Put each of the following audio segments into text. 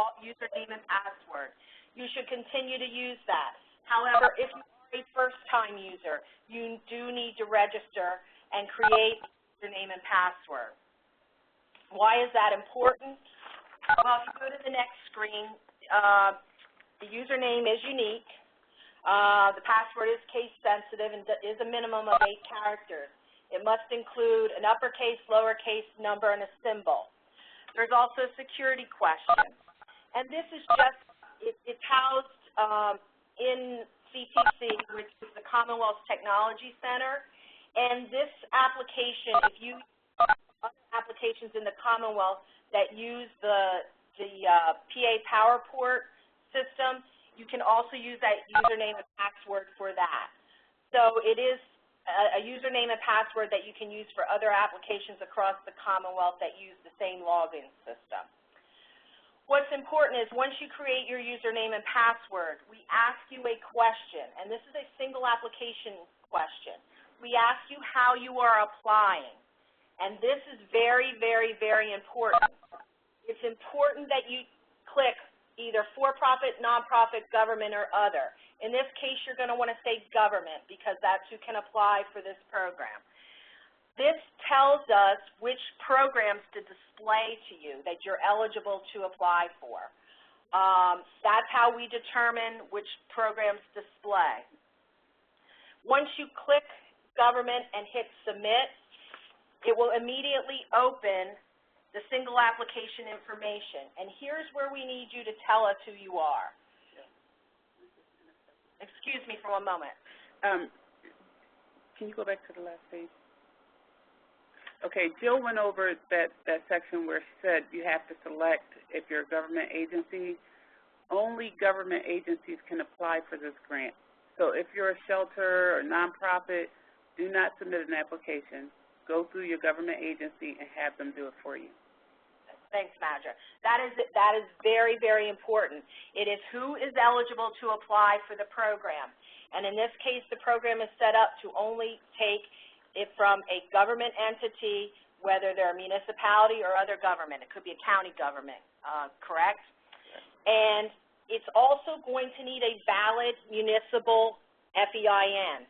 default username and password. You should continue to use that. However, if you are a first-time user, you do need to register and create a username and password. Why is that important? Well, if you go to the next screen, the username is unique. The password is case-sensitive and is a minimum of 8 characters. It must include an uppercase, lowercase number, and a symbol. There's also a security question. And this is just, it's housed in CTC, which is the Commonwealth Technology Center. And this application, if you use other applications in the Commonwealth that use the PA PowerPort system, you can also use that username and password for that. So it is a username and password that you can use for other applications across the Commonwealth that use the same login system. What's important is once you create your username and password, we ask you a question, and this is a single application question. We ask you how you are applying, and this is very, very, very important. It's important that you click either for-profit, nonprofit, government, or other. In this case, you're going to want to say government because that's who can apply for this program. This tells us which programs to display to you that you're eligible to apply for. That's how we determine which programs display. Once you click government and hit submit, it will immediately open the single application information. And here's where we need you to tell us who you are. Excuse me for one moment. Can you go back to the last page? Okay, Jill went over that section where she said you have to select if you're a government agency. Only government agencies can apply for this grant. So if you're a shelter or nonprofit, do not submit an application. Go through your government agency and have them do it for you. Thanks, Madra. That is very, very important. It is who is eligible to apply for the program. And in this case, the program is set up to only take it from a government entity, whether they're a municipality or other government. It could be a county government, correct? And it's also going to need a valid municipal FEIN.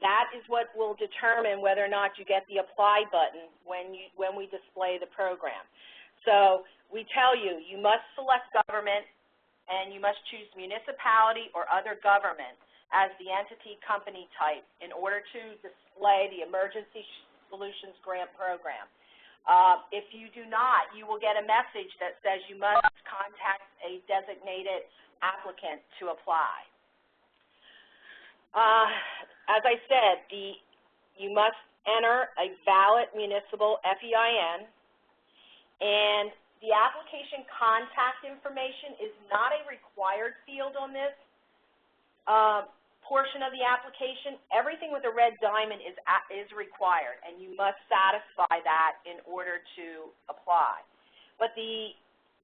That is what will determine whether or not you get the apply button when we display the program. So we tell you, you must select government and you must choose municipality or other government as the entity company type in order to display the Emergency Solutions Grant Program. If you do not, you will get a message that says you must contact a designated applicant to apply. As I said, you must enter a valid municipal FEIN, and the application contact information is not a required field on this portion of the application. Everything with a red diamond is required, and you must satisfy that in order to apply. But the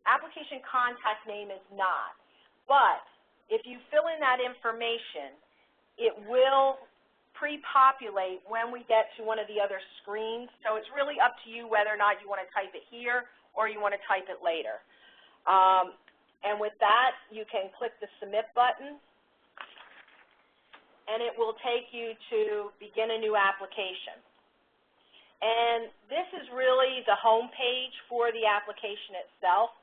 application contact name is not. But if you fill in that information, it will pre-populate when we get to one of the other screens. So it's really up to you whether or not you want to type it here or you want to type it later. And with that, you can click the submit button, and it will take you to begin a new application. And this is really the home page for the application itself.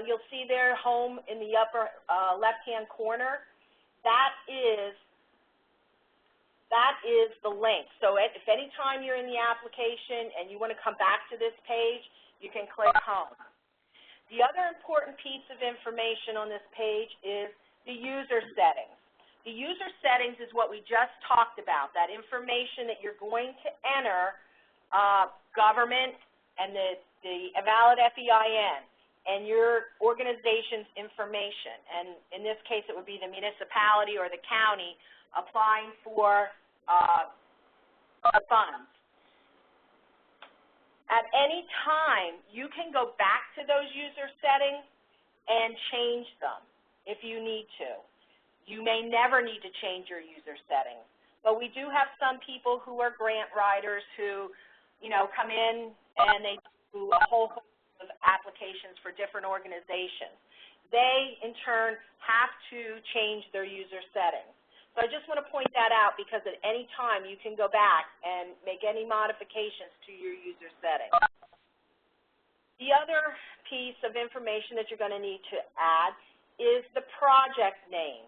You'll see there home in the upper left-hand corner. That is the link. So if any time you're in the application and you want to come back to this page, you can click home. The other important piece of information on this page is the user settings. The user settings is what we just talked about, that information that you're going to enter, government and the valid FEIN and your organization's information. And in this case, it would be the municipality or the county applying for funds. At any time, you can go back to those user settings and change them if you need to. You may never need to change your user settings, but we do have some people who are grant writers who, come in and they do a whole host of applications for different organizations. They, in turn, have to change their user settings. So I just want to point that out because at any time you can go back and make any modifications to your user settings. The other piece of information that you're going to need to add is the project name.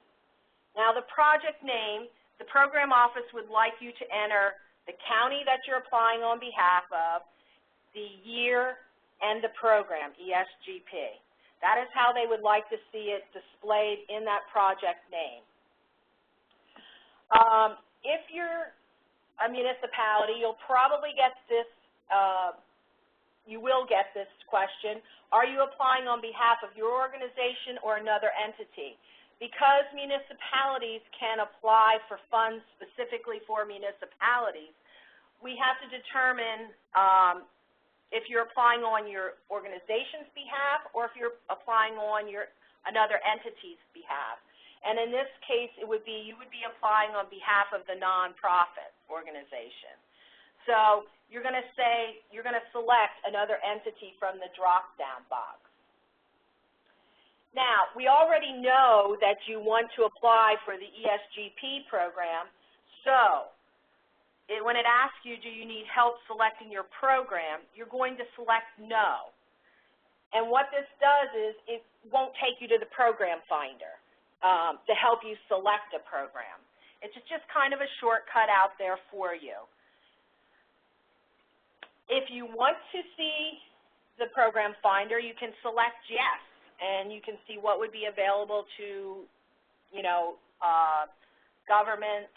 Now, the project name, the program office would like you to enter the county that you're applying on behalf of, the year, and the program, ESGP. That is how they would like to see it displayed in that project name. If you're a municipality, you'll probably get this, you will get this question, are you applying on behalf of your organization or another entity? Because municipalities can apply for funds specifically for municipalities, we have to determine if you're applying on your organization's behalf or if you're applying on another entity's behalf. And in this case, you would be applying on behalf of the nonprofit organization. So you're going to select another entity from the drop-down box. Now, we already know that you want to apply for the ESGP program, so when it asks you, do you need help selecting your program, you're going to select no. And what this does is it won't take you to the program finder to help you select a program. It's just kind of a shortcut out there for you. If you want to see the program finder, you can select yes, and you can see what would be available to, governments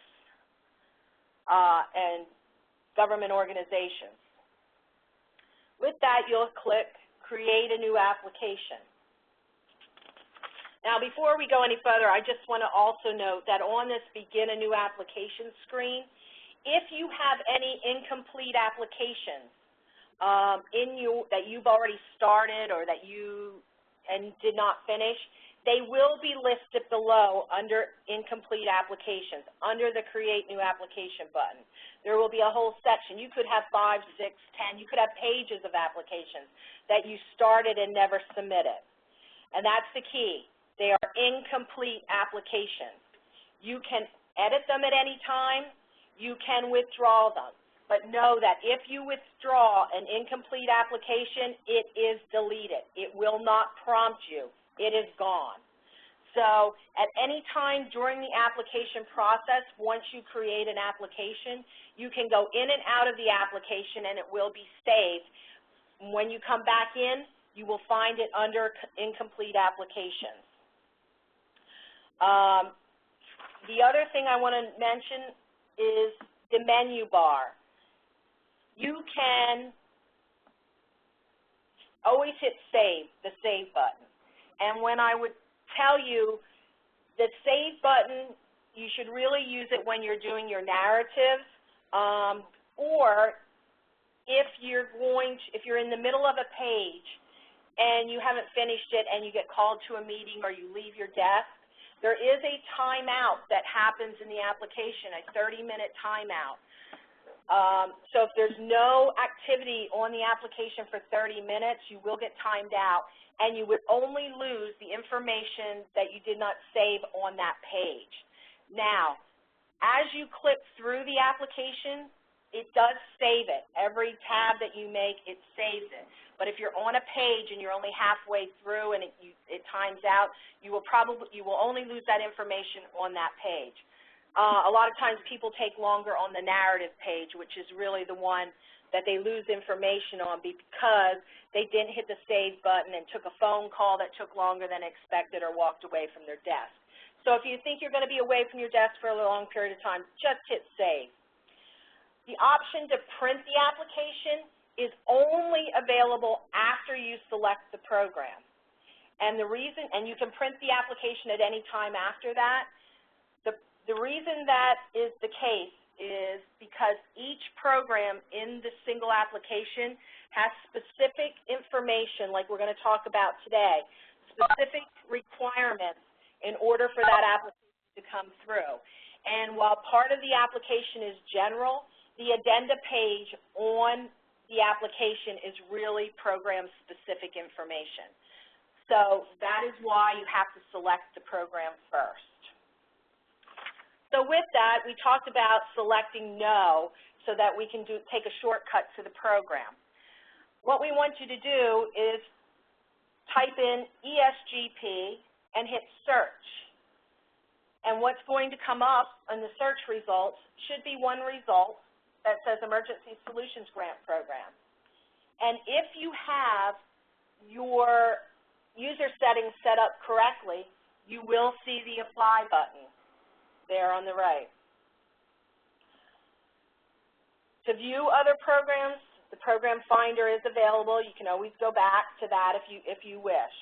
and government organizations. With that, you'll click Create a New Application. Now, before we go any further, I just want to also note that on this Begin a New Application screen, if you have any incomplete applications that you've already started or that you did not finish, they will be listed below under Incomplete Applications, under the Create New Application button. There will be a whole section. You could have 5, 6, 10. You could have pages of applications that you started and never submitted. And that's the key. They are incomplete applications. You can edit them at any time. You can withdraw them. But know that if you withdraw an incomplete application, it is deleted. It will not prompt you. It is gone. So at any time during the application process, once you create an application, you can go in and out of the application and it will be saved. When you come back in, you will find it under incomplete applications. The other thing I want to mention is the menu bar. You can always hit save, the save button. And when I would tell you the save button, you should really use it when you're doing your narratives, or if you're in the middle of a page and you haven't finished it and you get called to a meeting or you leave your desk, there is a timeout that happens in the application, a 30-minute timeout. So if there's no activity on the application for 30 minutes, you will get timed out, and you would only lose the information that you did not save on that page. Now, as you click through the application, it does save it. Every tab that you make, it saves it. But if you're on a page and you're only halfway through and it times out, you will only lose that information on that page. A lot of times people take longer on the narrative page, which is really the one that they lose information on because they didn't hit the save button and took a phone call that took longer than expected or walked away from their desk. So if you think you're going to be away from your desk for a long period of time, just hit save. The option to print the application is only available after you select the program. And you can print the application at any time after that. The reason that is the case is because each program in the single application has specific information, like we're going to talk about today, specific requirements in order for that application to come through. And while part of the application is general, the addenda page on the application is really program-specific information. So that is why you have to select the program first. So with that, we talked about selecting no so that we can take a shortcut to the program. What we want you to do is type in ESGP and hit search. And what's going to come up in the search results should be one result that says Emergency Solutions Grant Program. And if you have your user settings set up correctly, you will see the apply button there on the right. To view other programs, the program finder is available. You can always go back to that if you wish.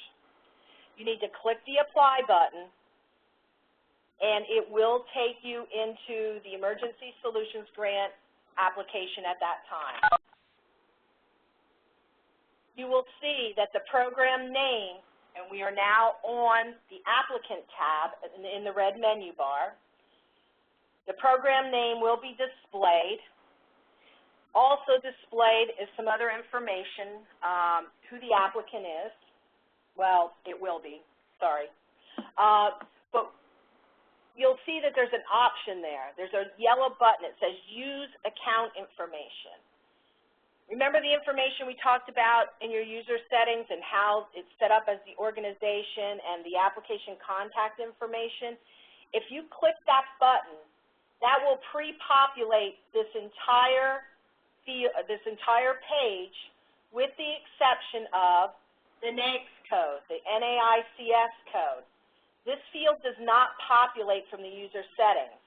You need to click the apply button, and it will take you into the Emergency Solutions Grant application at that time. You will see that the program name, and we are now on the applicant tab in the red menu bar. The program name will be displayed. Also displayed is some other information, who the applicant is. Well, it will be, sorry. But you'll see that there's an option there. There's a yellow button. It says Use Account Information. Remember the information we talked about in your user settings and how it's set up as the organization and the application contact information? If you click that button, that will pre-populate this entire page with the exception of the NAICS code, the NAICS code. This field does not populate from the user settings,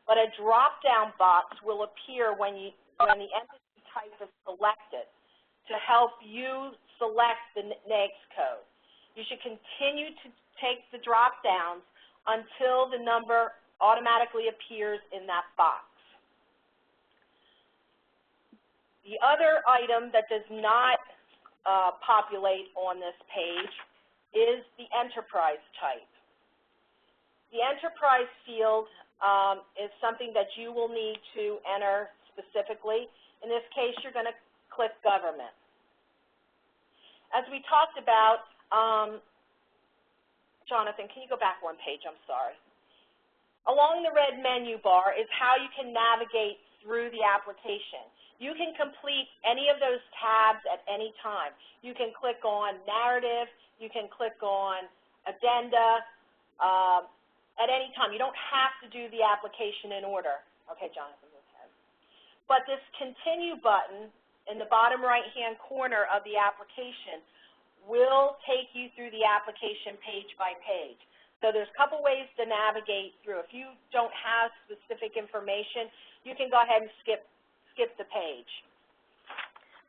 but a drop-down box will appear when the entity type is selected to help you select the NAICS code. You should continue to take the drop-downs until the number automatically appears in that box. The other item that does not populate on this page is the enterprise type. The enterprise field is something that you will need to enter specifically. In this case, you're going to click government. As we talked about, Jonathan, can you go back one page? I'm sorry. Along the red menu bar is how you can navigate through the application. You can complete any of those tabs at any time. You can click on narrative, you can click on addenda at any time. You don't have to do the application in order. Okay, Jonathan, go ahead. But this continue button in the bottom right-hand corner of the application will take you through the application page by page. So there's a couple ways to navigate through. If you don't have specific information, you can go ahead and skip the page.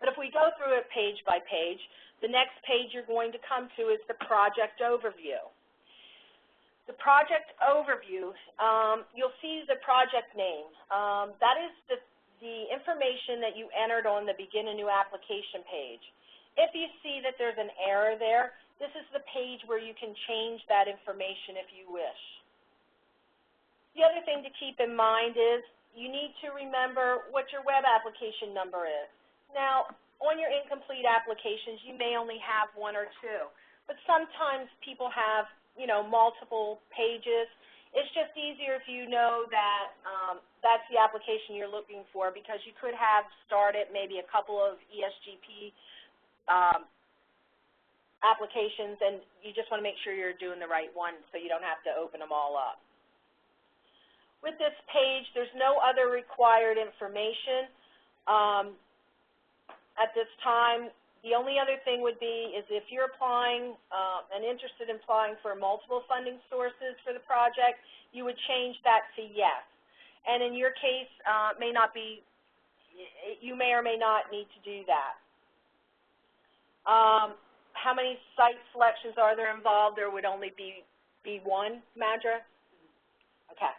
But if we go through it page by page, the next page you're going to come to is the project overview. The project overview, you'll see the project name. That is the information that you entered on the Begin a New Application page. If you see that there's an error there, this is the page where you can change that information if you wish. The other thing to keep in mind is you need to remember what your web application number is. Now, on your incomplete applications, you may only have one or two, but sometimes people have, multiple pages. It's just easier if you know that that's the application you're looking for, because you could have started maybe a couple of ESGP applications, and you just want to make sure you're doing the right one so you don't have to open them all up. With this page, there's no other required information at this time. The only other thing would be is if you're applying and interested in applying for multiple funding sources for the project, you would change that to yes. And in your case, you may or may not need to do that. How many site selections are there involved? There would only be one, Madra? Okay.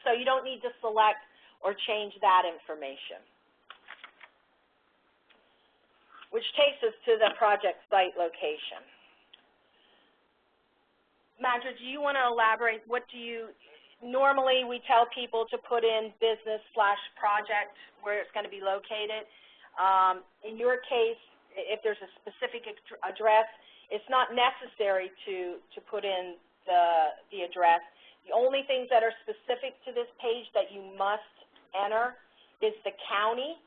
So you don't need to select or change that information. Which takes us to the project site location. Madra, do you want to elaborate? Normally we tell people to put in business/project where it's going to be located. In your case, if there's a specific address, it's not necessary to put in the address. The only things that are specific to this page that you must enter is the county,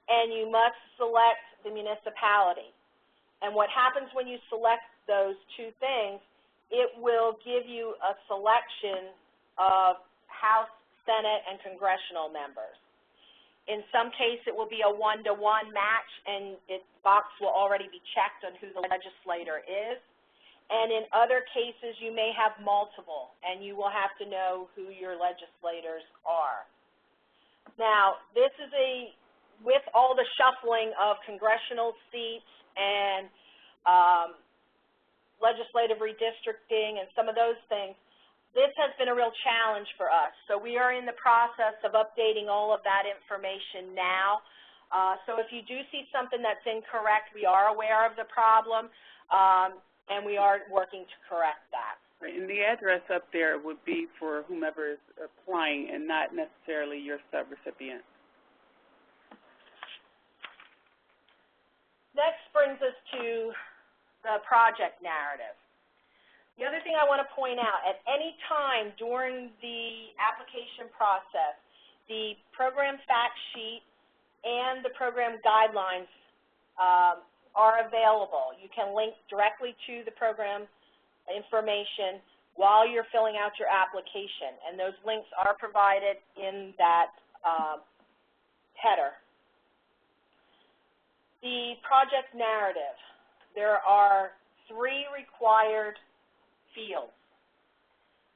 and you must select the municipality. And what happens when you select those two things, it will give you a selection of House, Senate, and congressional members. In some case, it will be a one-to-one match, and its box will already be checked on who the legislator is. And in other cases, you may have multiple, and you will have to know who your legislators are. Now, this is with all the shuffling of congressional seats and legislative redistricting and some of those things, this has been a real challenge for us. So we are in the process of updating all of that information now. So if you do see something that's incorrect, we are aware of the problem, and we are working to correct that. Right, and the address up there would be for whomever is applying and not necessarily your subrecipient. Next brings us to the project narrative. The other thing I want to point out, at any time during the application process, the program fact sheet and the program guidelines are available. You can link directly to the program information while you're filling out your application, and those links are provided in that header. The project narrative, there are 3 required fields,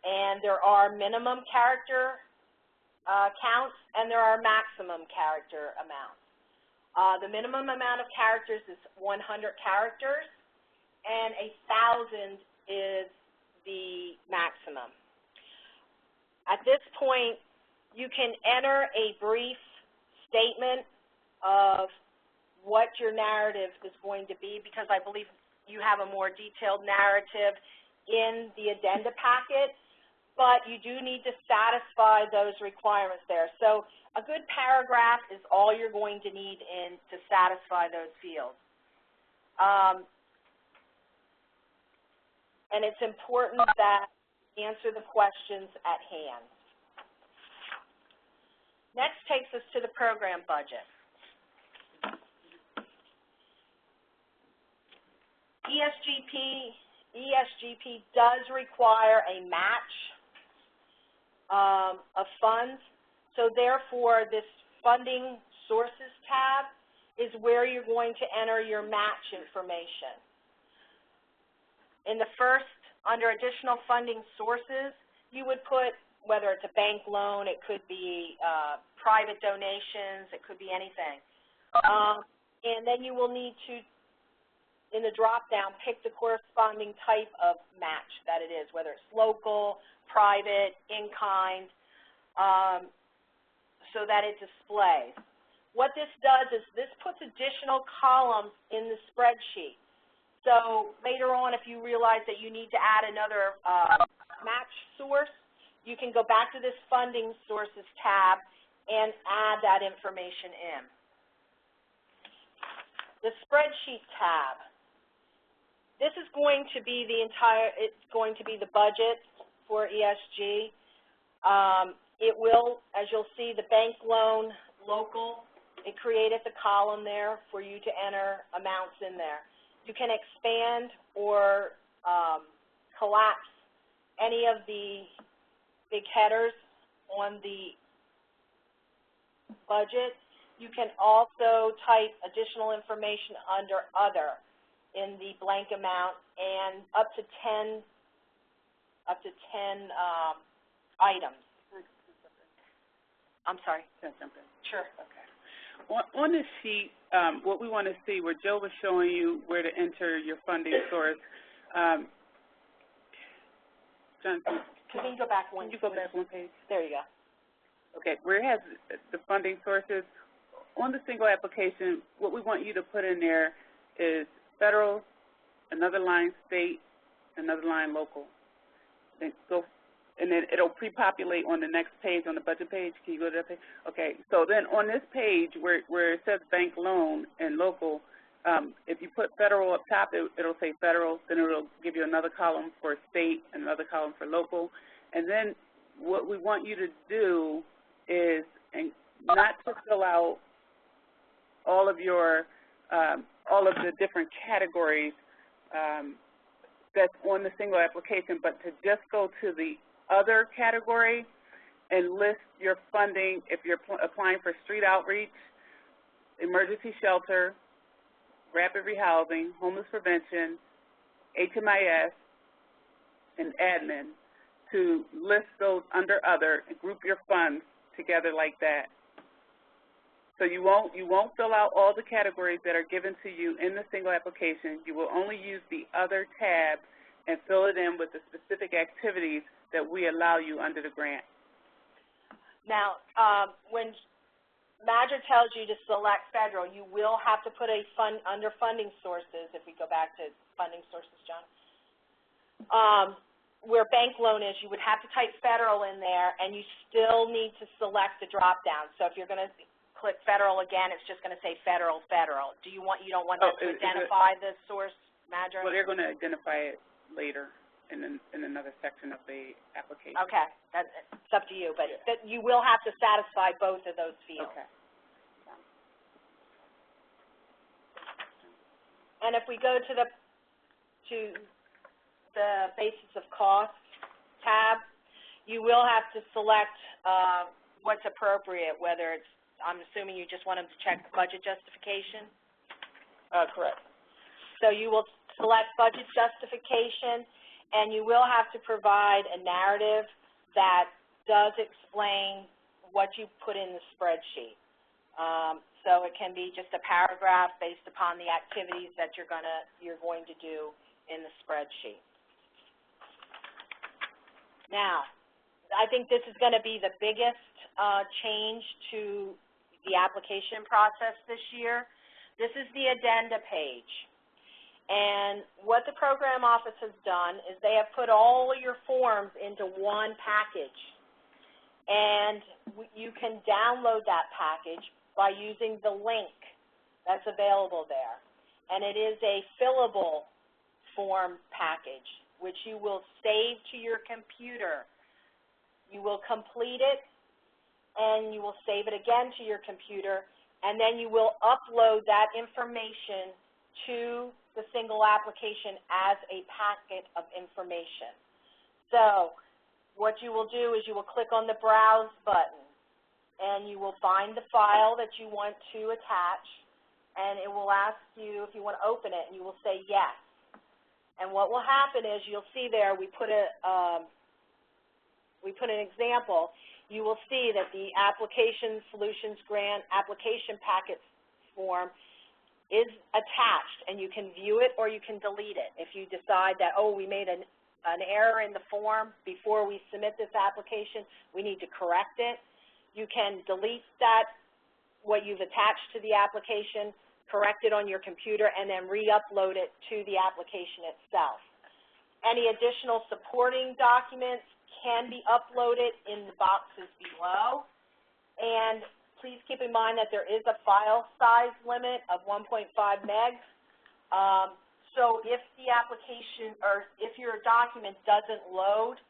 and there are minimum character counts and there are maximum character amounts. The minimum amount of characters is 100 characters, and 1,000 is the maximum. At this point, you can enter a brief statement of what your narrative is going to be, because I believe you have a more detailed narrative in the addenda packet, but you do need to satisfy those requirements there. So a good paragraph is all you're going to need to satisfy those fields. And it's important that you answer the questions at hand. Next takes us to the program budget. ESGP does require a match of funds, so therefore this funding sources tab is where you're going to enter your match information. In the first, under additional funding sources, you would put whether it's a bank loan, it could be private donations, it could be anything. And then you will need to, in the drop-down, pick the corresponding type of match that it is, whether it's local, private, in-kind, so that it displays. What this does is this puts additional columns in the spreadsheet. So later on, if you realize that you need to add another match source, you can go back to this Funding Sources tab and add that information in. The Spreadsheet tab. This is going to be the budget for ESG. It will, as you'll see, the bank loan, local, it created the column there for you to enter amounts in there. You can expand or collapse any of the big headers on the budget. You can also type additional information under Other in the blank amount, and up to 10 items. I'm sorry. Sure. Okay. On this sheet, what we want to see, where Joe was showing you where to enter your funding source. Jonathan, can you go back one? Can you go back one page? There you go. Okay, where it has the funding sources, on the single application, what we want you to put in there is federal, another line state, another line local. Then go and then it'll pre-populate on the next page, on the budget page. Can you go to that page? Okay, so then on this page where it says bank loan and local, if you put federal up top, it'll say federal, then it'll give you another column for state and another column for local. And then what we want you to do is not to fill out all of the different categories that's on the single application, but to just go to the other category and list your funding if you're applying for street outreach, emergency shelter, rapid rehousing, homeless prevention, HMIS, and admin, to list those under other and group your funds together like that. So you won't fill out all the categories that are given to you in the single application. You will only use the other tab and fill it in with the specific activities that we allow you under the grant. Now, when Madra tells you to select federal, you will have to put a under funding sources, if we go back to funding sources, John, where bank loan is, you would have to type federal in there, and you still need to select the drop down. So if you're going to click federal again, it's just going to say federal. You don't want that to identify the source, Madra? Well, they're going to identify it later in another section of the application. Okay, it's up to you, but you will have to satisfy both of those fields. Okay. And if we go to the basis of cost tab, you will have to select what's appropriate, whether it's, I'm assuming you just want them to check budget justification? Correct. So you will select budget justification, and you will have to provide a narrative that does explain what you put in the spreadsheet. So it can be just a paragraph based upon the activities that you're going to do in the spreadsheet. Now, I think this is going to be the biggest change to the application process this year. This is the addenda page. And what the program office has done is they have put all your forms into one package. And you can download that package by using the link that's available there. And it is a fillable form package, which you will save to your computer. You will complete it, and you will save it again to your computer, and then you will upload that information to the single application as a packet of information. So what you will do is you will click on the Browse button, and you will find the file that you want to attach, and it will ask you if you want to open it, and you will say yes. And what will happen is you'll see there we put an example. You will see that the Application Solutions Grant Application Packet form is attached, and you can view it or you can delete it. If you decide that, oh, we made an error in the form before we submit this application, we need to correct it, you can delete that, what you've attached to the application, correct it on your computer, and then re-upload it to the application itself. Any additional supporting documents can be uploaded in the boxes below. And please keep in mind that there is a file size limit of 1.5 megs. So if the application, or if your document doesn't load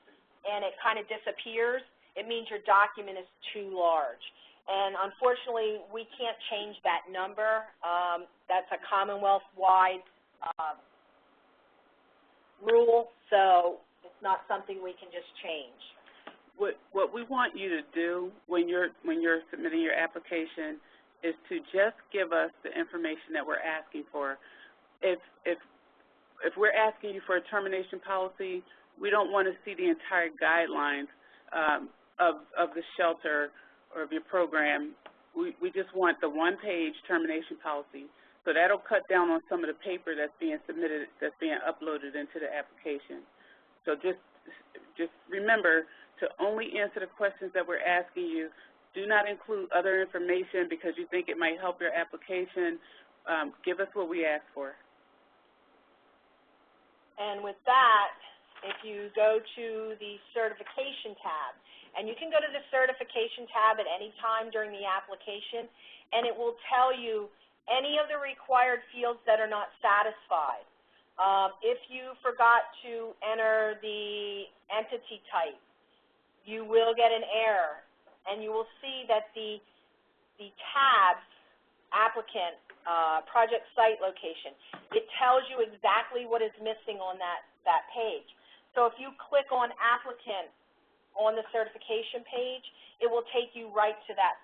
and it kind of disappears, it means your document is too large. And unfortunately, we can't change that number. That's a Commonwealth-wide rule, so it's not something we can just change. What we want you to do when you're submitting your application is to just give us the information that we're asking for. If we're asking you for a termination policy, we don't want to see the entire guidelines of the shelter or of your program. We just want the one-page termination policy. So that'll cut down on some of the paper that's being submitted, that's being uploaded into the application. So just remember to only answer the questions that we're asking you. Do not include other information because you think it might help your application. Give us what we ask for. And with that, if you go to the certification tab, and you can go to the certification tab at any time during the application, and it will tell you any of the required fields that are not satisfied. If you forgot to enter the entity type, you will get an error, and you will see that the tabs, applicant, project site location, it tells you exactly what is missing on that page. So if you click on applicant on the certification page, it will take you right to that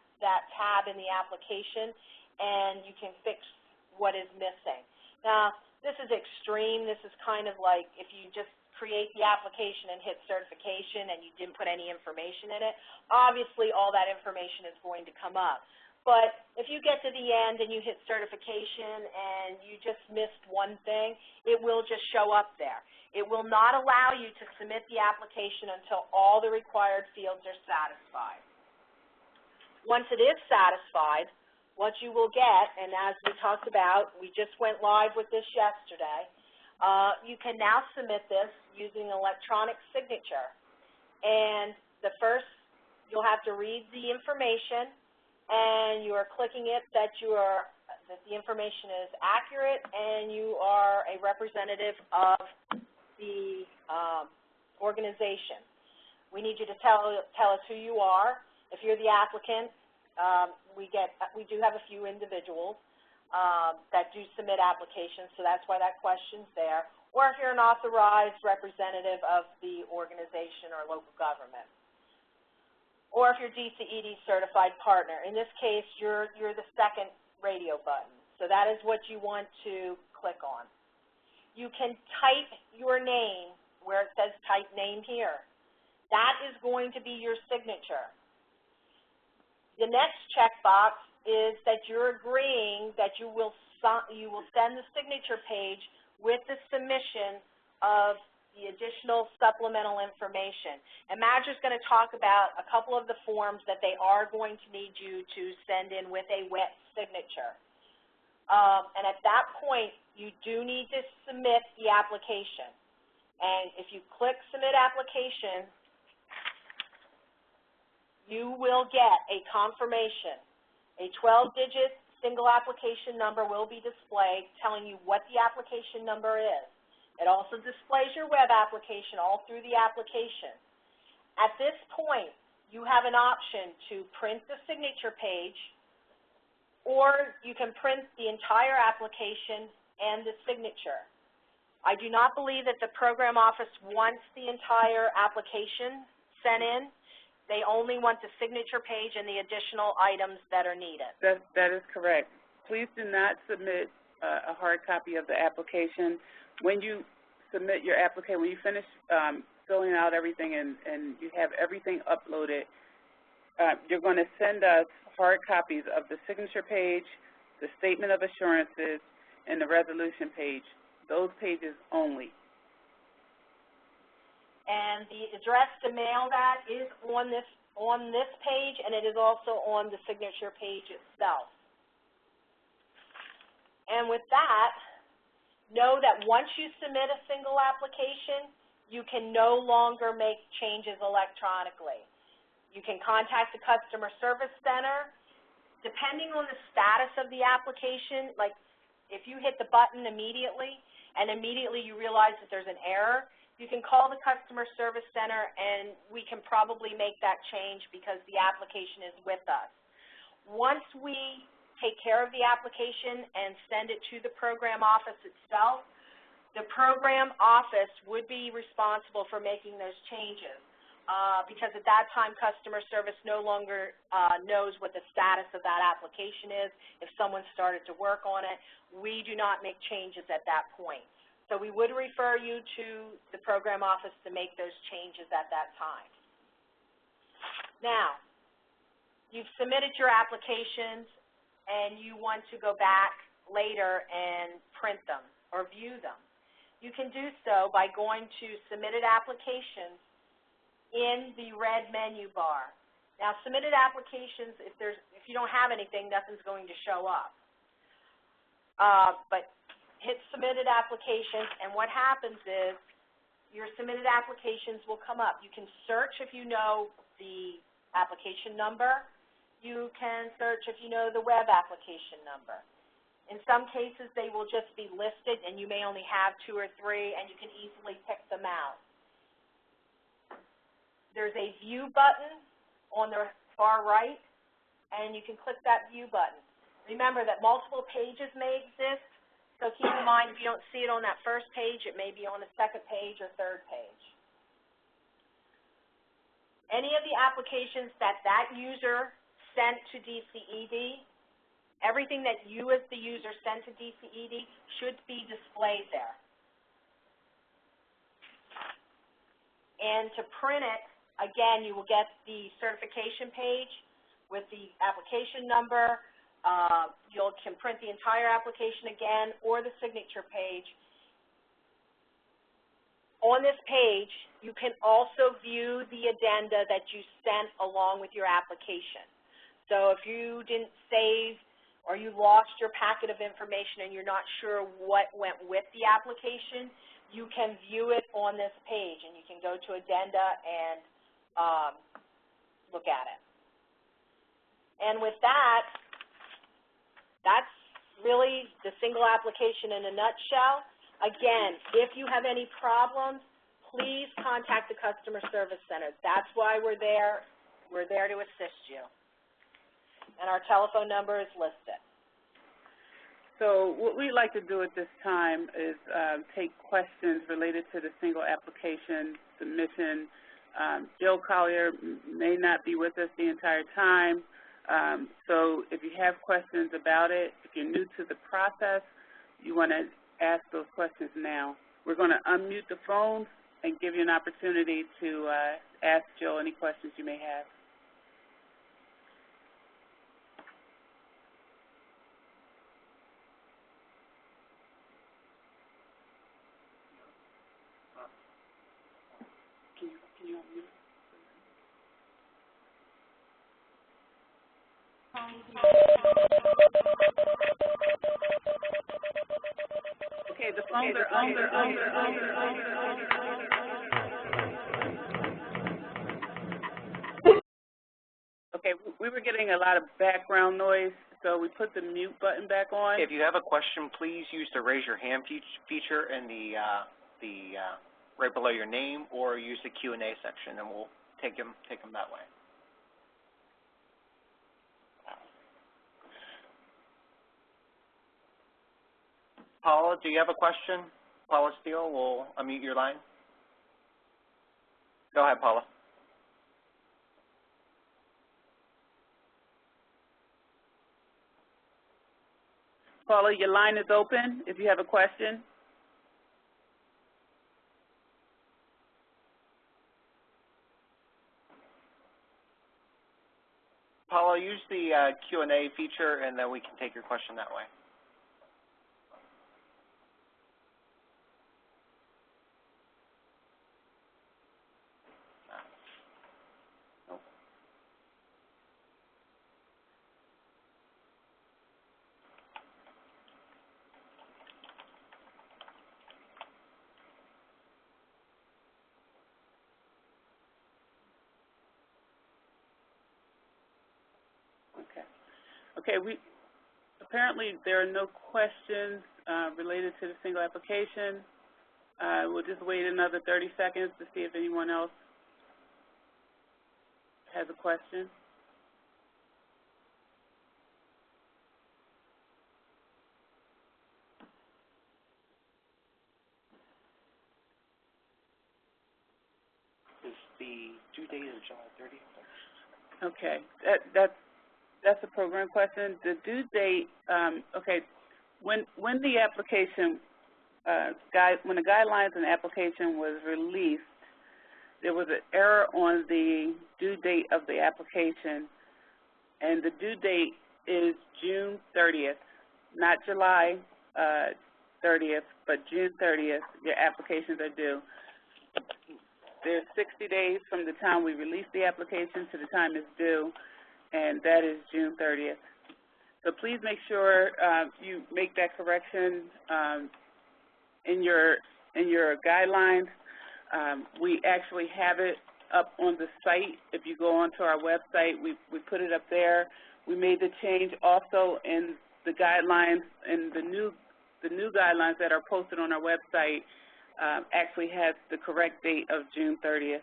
tab in the application, and you can fix what is missing. Now, this is extreme. This is kind of like if you just create the application and hit certification and you didn't put any information in it, obviously all that information is going to come up. But if you get to the end and you hit certification and you just missed one thing, it will just show up there. It will not allow you to submit the application until all the required fields are satisfied. Once it is satisfied, what you will get, and as we talked about, we just went live with this yesterday, you can now submit this using electronic signature. And you'll have to read the information, and you are clicking it that the information is accurate and you are a representative of the organization. We need you to tell us who you are. If you're the applicant, we do have a few individuals that do submit applications, so that's why that question's there. Or if you're an authorized representative of the organization or local government. Or if you're DCED certified partner. In this case, you're the second radio button. So that is what you want to click on. You can type your name where it says type name here. That is going to be your signature. The next checkbox is that you're agreeing that you will send the signature page with the submission of the additional supplemental information. And Madger's going to talk about a couple of the forms that they are going to need you to send in with a wet signature. And at that point, you do need to submit the application. And if you click Submit Application, you will get a confirmation. A 12-digit single application number will be displayed telling you what the application number is. It also displays your web application all through the application. At this point, you have an option to print the signature page, or you can print the entire application and the signature. I do not believe that the program office wants the entire application sent in. They only want the signature page and the additional items that are needed. That is correct. Please do not submit a hard copy of the application. When you submit your application, when you finish filling out everything and you have everything uploaded, you're going to send us hard copies of the signature page, the statement of assurances, and the resolution page. Those pages only. And the address to mail that is on this page, and it is also on the signature page itself. And with that, know that once you submit a single application, you can no longer make changes electronically. You can contact the customer service center. Depending on the status of the application, like if you hit the button immediately and immediately you realize that there's an error, you can call the customer service center and we can probably make that change because the application is with us. Once we take care of the application and send it to the program office itself, the program office would be responsible for making those changes because at that time customer service no longer knows what the status of that application is. If someone started to work on it, we do not make changes at that point. So we would refer you to the program office to make those changes at that time. Now, you've submitted your applications and you want to go back later and print them or view them. You can do so by going to Submitted Applications in the red menu bar. Now, submitted applications, if you don't have anything, nothing's going to show up. But hit Submitted Applications, and what happens is your submitted applications will come up. You can search if you know the application number. You can search if you know the web application number. In some cases, they will just be listed, and you may only have 2 or 3, and you can easily pick them out. There's a view button on the far right, and you can click that view button. Remember that multiple pages may exist, so keep in mind if you don't see it on that first page, it may be on the second page or third page. Any of the applications that user sent to DCED, everything that you as the user sent to DCED should be displayed there. And to print it, again, you will get the certification page with the application number. You can print the entire application again or the signature page. On this page, you can also view the addenda that you sent along with your application. So if you didn't save or you lost your packet of information and you're not sure what went with the application, you can view it on this page, and you can go to addenda and look at it. And with that, that's really the single application in a nutshell. Again, if you have any problems, please contact the Customer Service Center. That's why we're there. We're there to assist you. And our telephone number is listed. So what we'd like to do at this time is take questions related to the single application submission. Jill Collier may not be with us the entire time, so if you have questions about it, if you're new to the process, you want to ask those questions now. We're going to unmute the phones and give you an opportunity to ask Jill any questions you may have. Okay, the phones are on. Okay, we were getting a lot of background noise, so we put the mute button back on. If you have a question, please use the raise your hand feature in the right below your name, or use the Q&A section, and we'll take them that way. Paula, do you have a question? Paula Steele, we'll unmute your line. Go ahead, Paula. Paula, your line is open if you have a question. Paula, use the Q&A feature, and then we can take your question that way. Okay, apparently there are no questions related to the single application. We'll just wait another 30 seconds to see if anyone else has a question. Is the due date is July 30th? Okay, that's a program question. The due date, okay, when the application, when the guidelines and application was released, there was an error on the due date of the application, and the due date is June 30th, not July 30th, but June 30th. Your applications are due. There's 60 days from the time we release the application to the time it's due, and that is June 30th. So please make sure you make that correction in your guidelines. We actually have it up on the site. If you go onto our website, we put it up there. We made the change also in the guidelines, and the new guidelines that are posted on our website actually has the correct date of June 30th.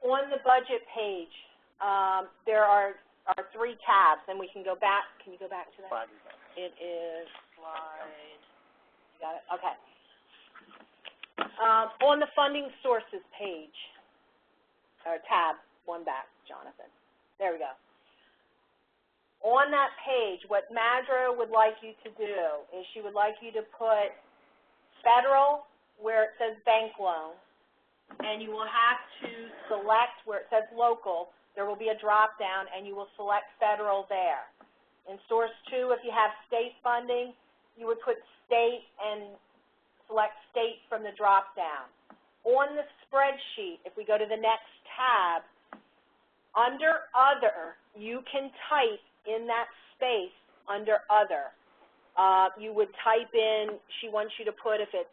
On the budget page, there are 3 tabs, and we can go back. Can you go back to that? It is slide. You got it? Okay. On the funding sources page, or tab, one back, Jonathan. There we go. On that page, what Madra would like you to do is she would like you to put federal where it says bank loan, and you will have to select where it says local. There will be a drop-down, and you will select federal there. In source 2, if you have state funding, you would put state and select state from the drop-down. On the spreadsheet, if we go to the next tab, under other, you can type in that space under other. You would type in, she wants you to put if it's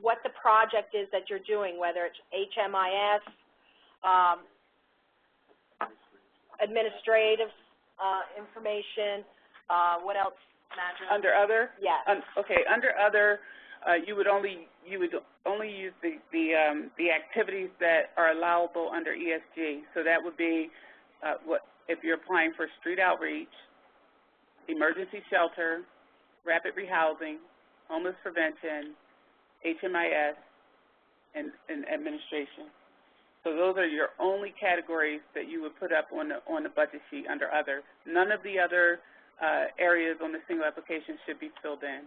what the project is that you're doing, whether it's HMIS, administrative information, what else, Madra? Under other? Yes. Okay, under other, you would only use the activities that are allowable under ESG. So that would be what if you're applying for street outreach, emergency shelter, rapid rehousing, homeless prevention, HMIS, and administration. So those are your only categories that you would put up on the budget sheet under other. None of the other areas on the single application should be filled in.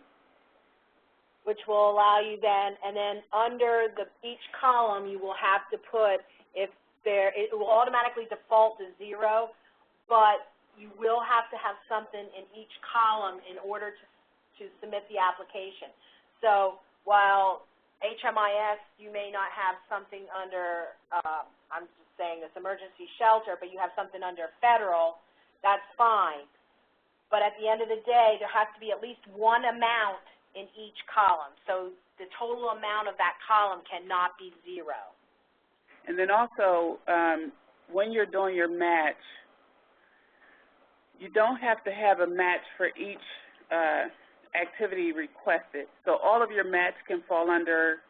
Which will allow you then, and then under each column you will have to put it will automatically default to 0, but you will have to have something in each column in order to submit the application. So while HMIS, you may not have something under, I'm just saying this, emergency shelter, but you have something under federal, that's fine. But at the end of the day, there has to be at least one amount in each column. So the total amount of that column cannot be 0. And then also, when you're doing your match, you don't have to have a match for each activity requested. So all of your match can fall under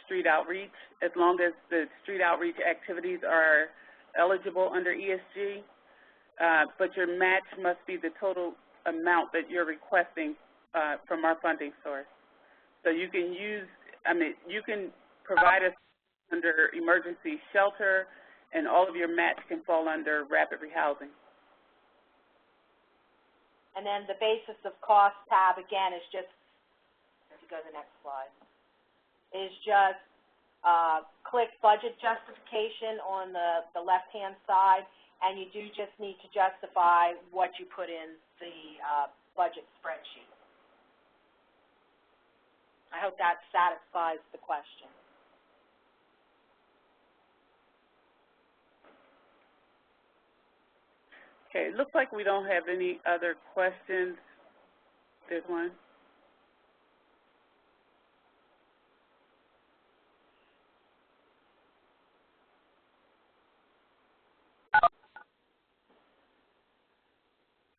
street outreach as long as the street outreach activities are eligible under ESG, but your match must be the total amount that you're requesting from our funding source. So you can use, you can provide us under emergency shelter, and all of your match can fall under rapid rehousing. And then the basis of cost tab, again, is just, if you go to the next slide, is just click budget justification on the left-hand side, and you do just need to justify what you put in the budget spreadsheet. I hope that satisfies the question. Okay, it looks like we don't have any other questions. There's one.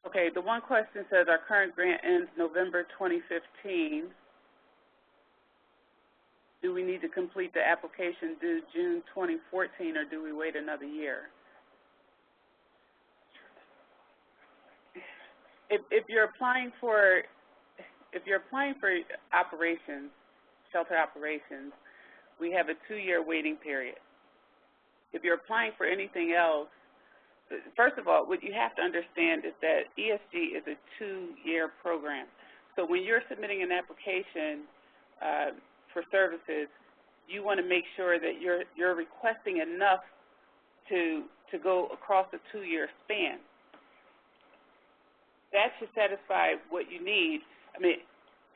Okay, the one question says our current grant ends November 2015. Do we need to complete the application due June 2014, or do we wait another year? If you're applying for operations, shelter operations, we have a 2-year waiting period. If you're applying for anything else, first of all, what you have to understand is that ESG is a 2-year program. So when you're submitting an application for services, you want to make sure that you're requesting enough to go across a 2-year span. That should satisfy what you need. I mean,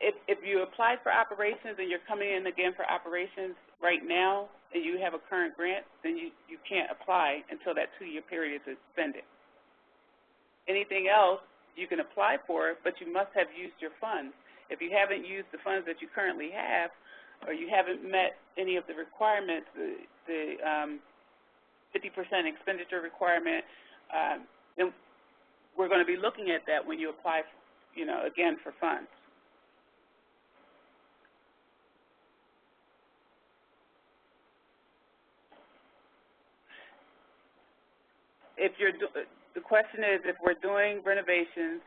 if you applied for operations and you're coming in again for operations right now and you have a current grant, then you can't apply until that 2-year period is expended. Anything else, you can apply for it, but you must have used your funds. If you haven't used the funds that you currently have, or you haven't met any of the requirements, the 50% expenditure requirement, then we're going to be looking at that when you apply, again, for funds. The question is, if we're doing renovations,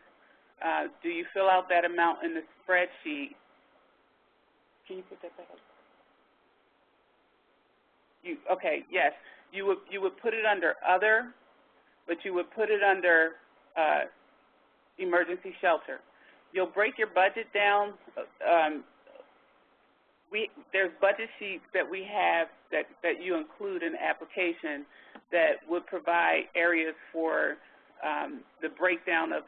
do you fill out that amount in the spreadsheet? Can you put that back up? Okay, yes. You would put it under other, but you would put it under emergency shelter. You'll break your budget down. There's budget sheets that we have that you include in the application that would provide areas for the breakdown of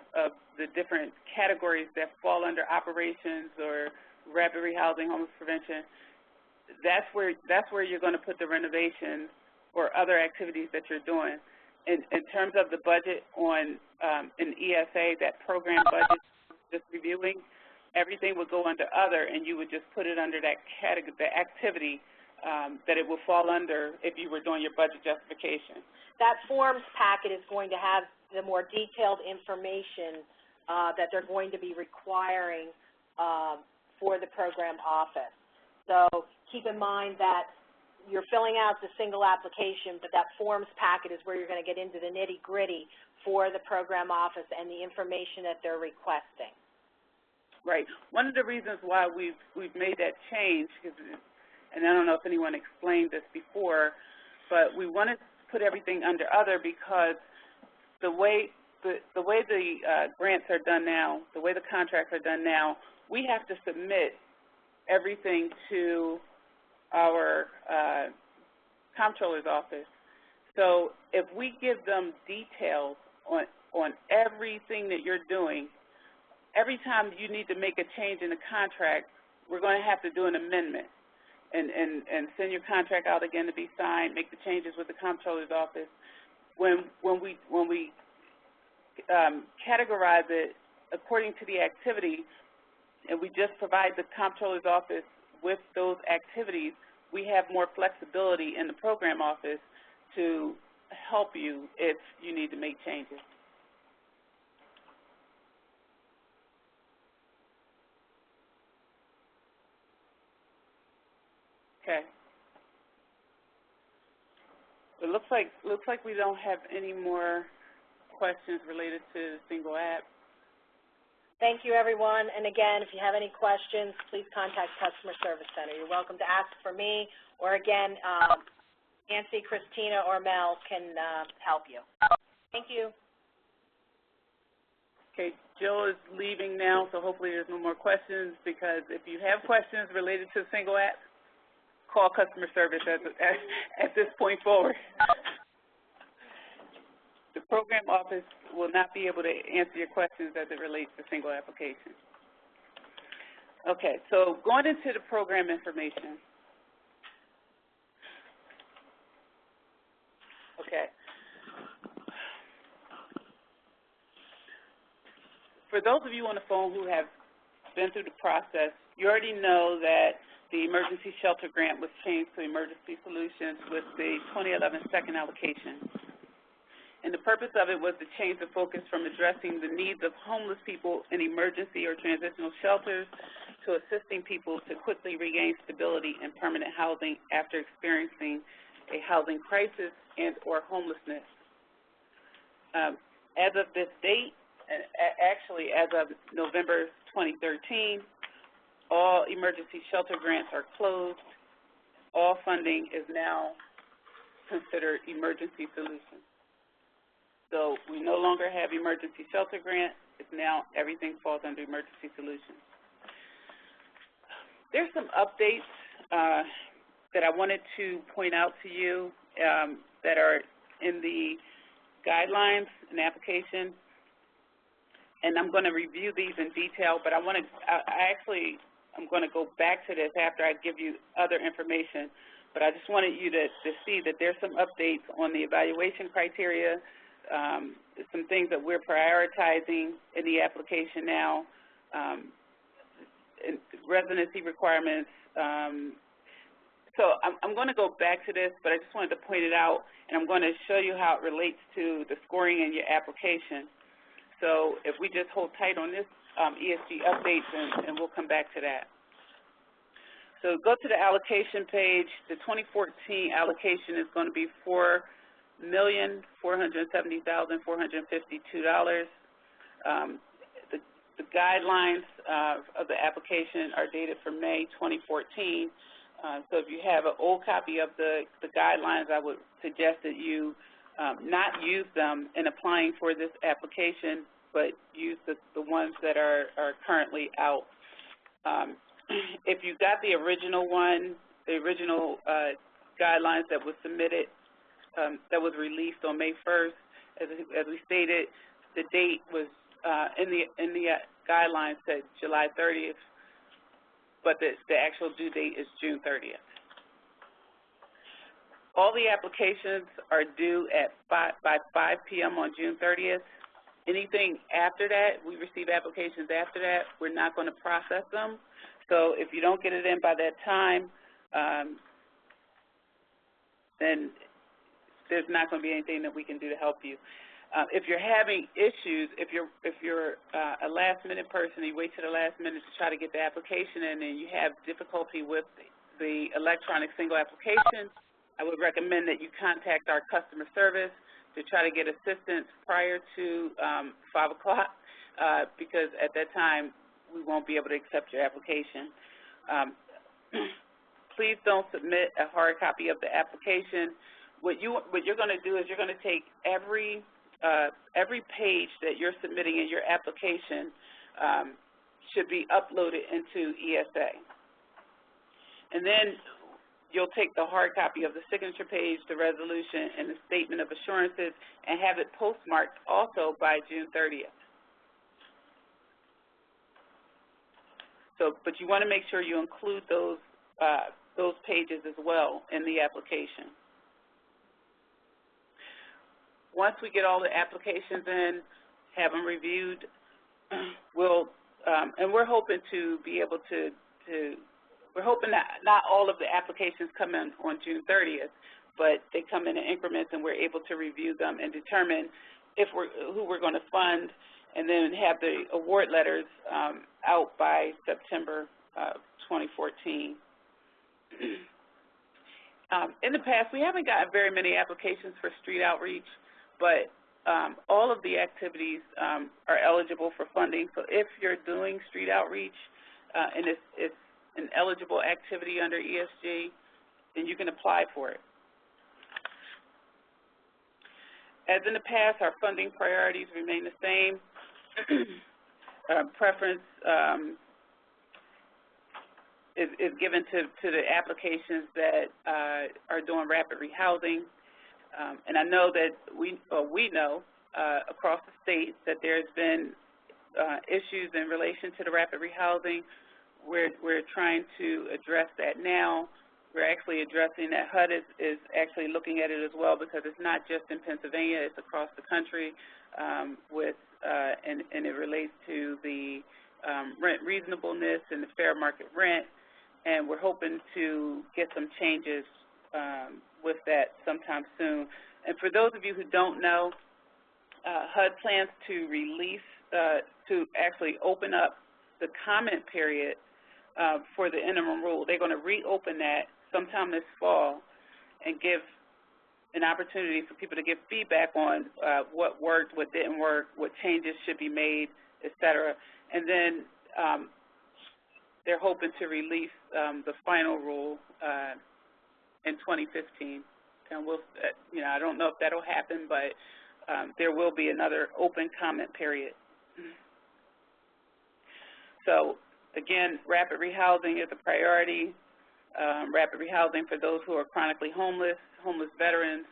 the different categories that fall under operations or rapid rehousing, homeless prevention. That's where you're going to put the renovations or other activities that you're doing. In terms of the budget on an ESA, that program budget, just reviewing, everything would go under other, and you would just put it under that category, the activity that it will fall under if you were doing your budget justification. That forms packet is going to have the more detailed information that they're going to be requiring for the program office. So keep in mind that you're filling out the single application, but that forms packet is where you're going to get into the nitty-gritty for the program office and the information that they're requesting. Right. One of the reasons why we've made that change, and I don't know if anyone explained this before, but we wanted to put everything under other because the way the grants are done now, the way the contracts are done now, we have to submit everything to our comptroller's office. So if we give them details on everything that you're doing, every time you need to make a change in the contract, we're going to have to do an amendment and send your contract out again to be signed, make the changes with the comptroller's office. When we categorize it according to the activity, and we just provide the comptroller's office with those activities, we have more flexibility in the program office to help you if you need to make changes. Okay. It looks like we don't have any more questions related to the single app. Thank you, everyone. And again, if you have any questions, please contact Customer Service Center. You're welcome to ask for me, or again, Nancy, Christina, or Mel can help you. Thank you. Okay, Jill is leaving now, so hopefully there's no more questions, because if you have questions related to the single app, call customer service at this point forward. The program office will not be able to answer your questions as it relates to single application. Okay, so going into the program information. Okay. For those of you on the phone who have been through the process, you already know that the emergency shelter grant was changed to emergency solutions with the 2011 second allocation. And the purpose of it was to change the focus from addressing the needs of homeless people in emergency or transitional shelters to assisting people to quickly regain stability and permanent housing after experiencing a housing crisis and or homelessness. As of this date, and actually as of November 2013, all emergency shelter grants are closed. All funding is now considered emergency solutions. So we no longer have emergency shelter grant. It's now everything falls under emergency solutions. There's some updates that I wanted to point out to you that are in the guidelines and application, and I'm going to review these in detail, but I'm going to go back to this after I give you other information, but I just wanted you to see that there's some updates on the evaluation criteria, some things that we're prioritizing in the application now, residency requirements. So I'm going to go back to this, but I just wanted to point it out, and I'm going to show you how it relates to the scoring in your application. So if we just hold tight on this ESG updates, and we'll come back to that. So go to the allocation page. The 2014 allocation is going to be $4,470,452. The guidelines of the application are dated for May 2014. So if you have an old copy of the guidelines, I would suggest that you not use them in applying for this application, but use the ones that are currently out. If you got the original one, the original guidelines that was submitted, that was released on May 1st, as we stated, the date was in the guidelines said July 30th, but the actual due date is June 30th. All the applications are due by 5 p.m. on June 30th. Anything after that, we receive applications after that, we're not going to process them. So if you don't get it in by that time, then there's not going to be anything that we can do to help you. If you're having issues, if you're a last-minute person, you wait to the last minute to try to get the application in, and you have difficulty with the electronic single application, I would recommend that you contact our customer service to try to get assistance prior to 5 o'clock, because at that time we won't be able to accept your application. Please don't submit a hard copy of the application. What you're going to do is you're going to take every page that you're submitting in your application should be uploaded into ESA. And then you'll take the hard copy of the signature page, the resolution, and the statement of assurances, and have it postmarked also by June 30th. So, but you want to make sure you include those pages as well in the application. Once we get all the applications in, have them reviewed, and we're hoping to be able to we're hoping that not all of the applications come in on June 30th, but they come in increments, and we're able to review them and determine who we're going to fund, and then have the award letters out by September 2014. In the past, we haven't gotten very many applications for street outreach, but all of the activities are eligible for funding. So if you're doing street outreach and it's an eligible activity under ESG, then you can apply for it. As in the past, our funding priorities remain the same. Preference is given to the applications that are doing rapid rehousing. And I know that we know across the state that there's been issues in relation to the rapid rehousing. We're trying to address that now. We're actually addressing that. HUD is actually looking at it as well, because it's not just in Pennsylvania, it's across the country and it relates to the rent reasonableness and the fair market rent. And we're hoping to get some changes with that sometime soon. And for those of you who don't know, HUD plans to release, to actually open up the comment period for the interim rule. They're going to reopen that sometime this fall and give an opportunity for people to give feedback on what worked, what didn't work, what changes should be made, et cetera. And then they're hoping to release the final rule in 2015. And we'll, I don't know if that'll happen, but there will be another open comment period. So, again, rapid rehousing is a priority. Rapid rehousing for those who are chronically homeless, homeless veterans,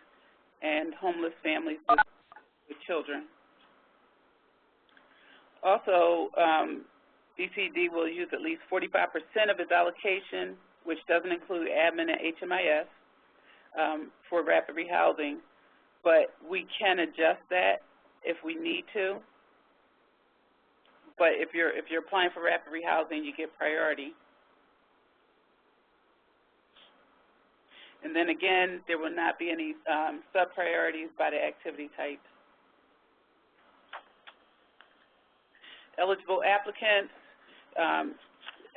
and homeless families with children. Also, DCED will use at least 45% of its allocation, which doesn't include admin and HMIS, for rapid rehousing. but we can adjust that if we need to. But if you're applying for rapid rehousing, you get priority. And then again, there will not be any sub-priorities by the activity types. Eligible applicants,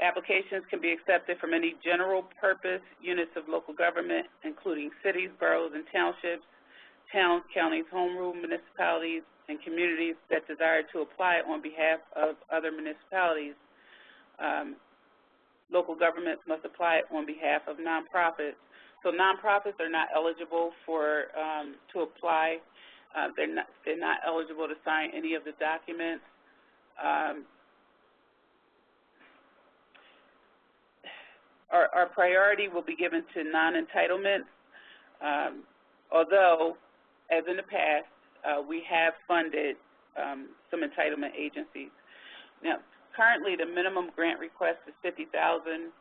applications can be accepted from any general purpose units of local government, including cities, boroughs, and townships, towns, counties, home rule municipalities, and communities that desire to apply on behalf of other municipalities. Local governments must apply on behalf of nonprofits. So nonprofits are not eligible for to apply. They're not eligible to sign any of the documents. Our priority will be given to non-entitlements, although, as in the past, we have funded some entitlement agencies. Now, currently, the minimum grant request is $50,000.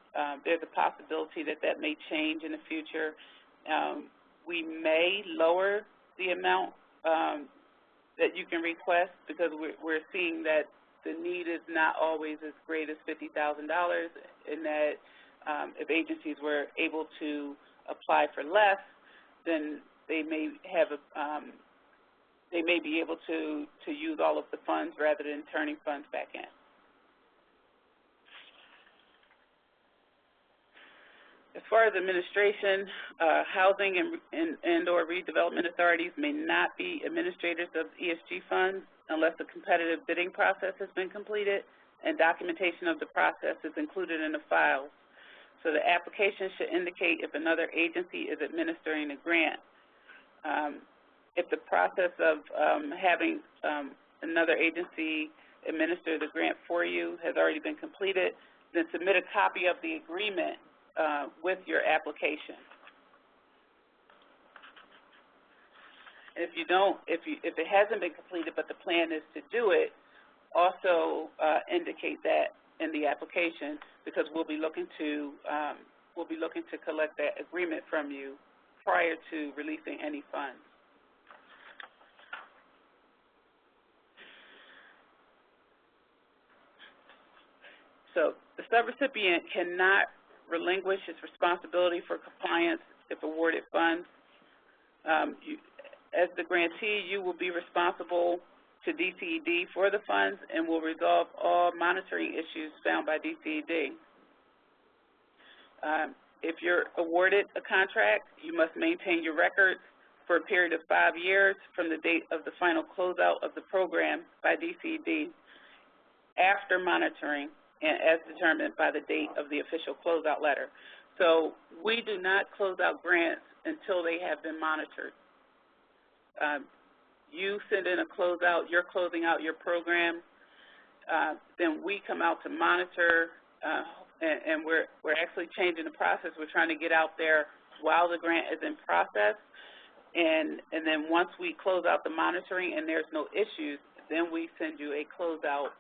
There's a possibility that that may change in the future. We may lower the amount that you can request because we're seeing that the need is not always as great as $50,000, and that if agencies were able to apply for less, then they may have they may be able to use all of the funds rather than turning funds back in. As far as administration, housing and or redevelopment authorities may not be administrators of ESG funds unless a competitive bidding process has been completed and documentation of the process is included in the files. So the application should indicate if another agency is administering the grant. If the process of having another agency administer the grant for you has already been completed, then submit a copy of the agreement with your application. And if you don't, if it hasn't been completed but the plan is to do it, also indicate that in the application, because we'll be looking to collect that agreement from you prior to releasing any funds. So the subrecipient cannot relinquish its responsibility for compliance if awarded funds. As the grantee, you will be responsible to DCED for the funds and will resolve all monitoring issues found by DCED. If you're awarded a contract, you must maintain your records for a period of 5 years from the date of the final closeout of the program by DCED after monitoring and as determined by the date of the official closeout letter. So we do not close out grants until they have been monitored. You send in a closeout, you're closing out your program, then we come out to monitor, and we're actually changing the process. We're trying to get out there while the grant is in process, and then once we close out the monitoring and there's no issues, then we send you a closeout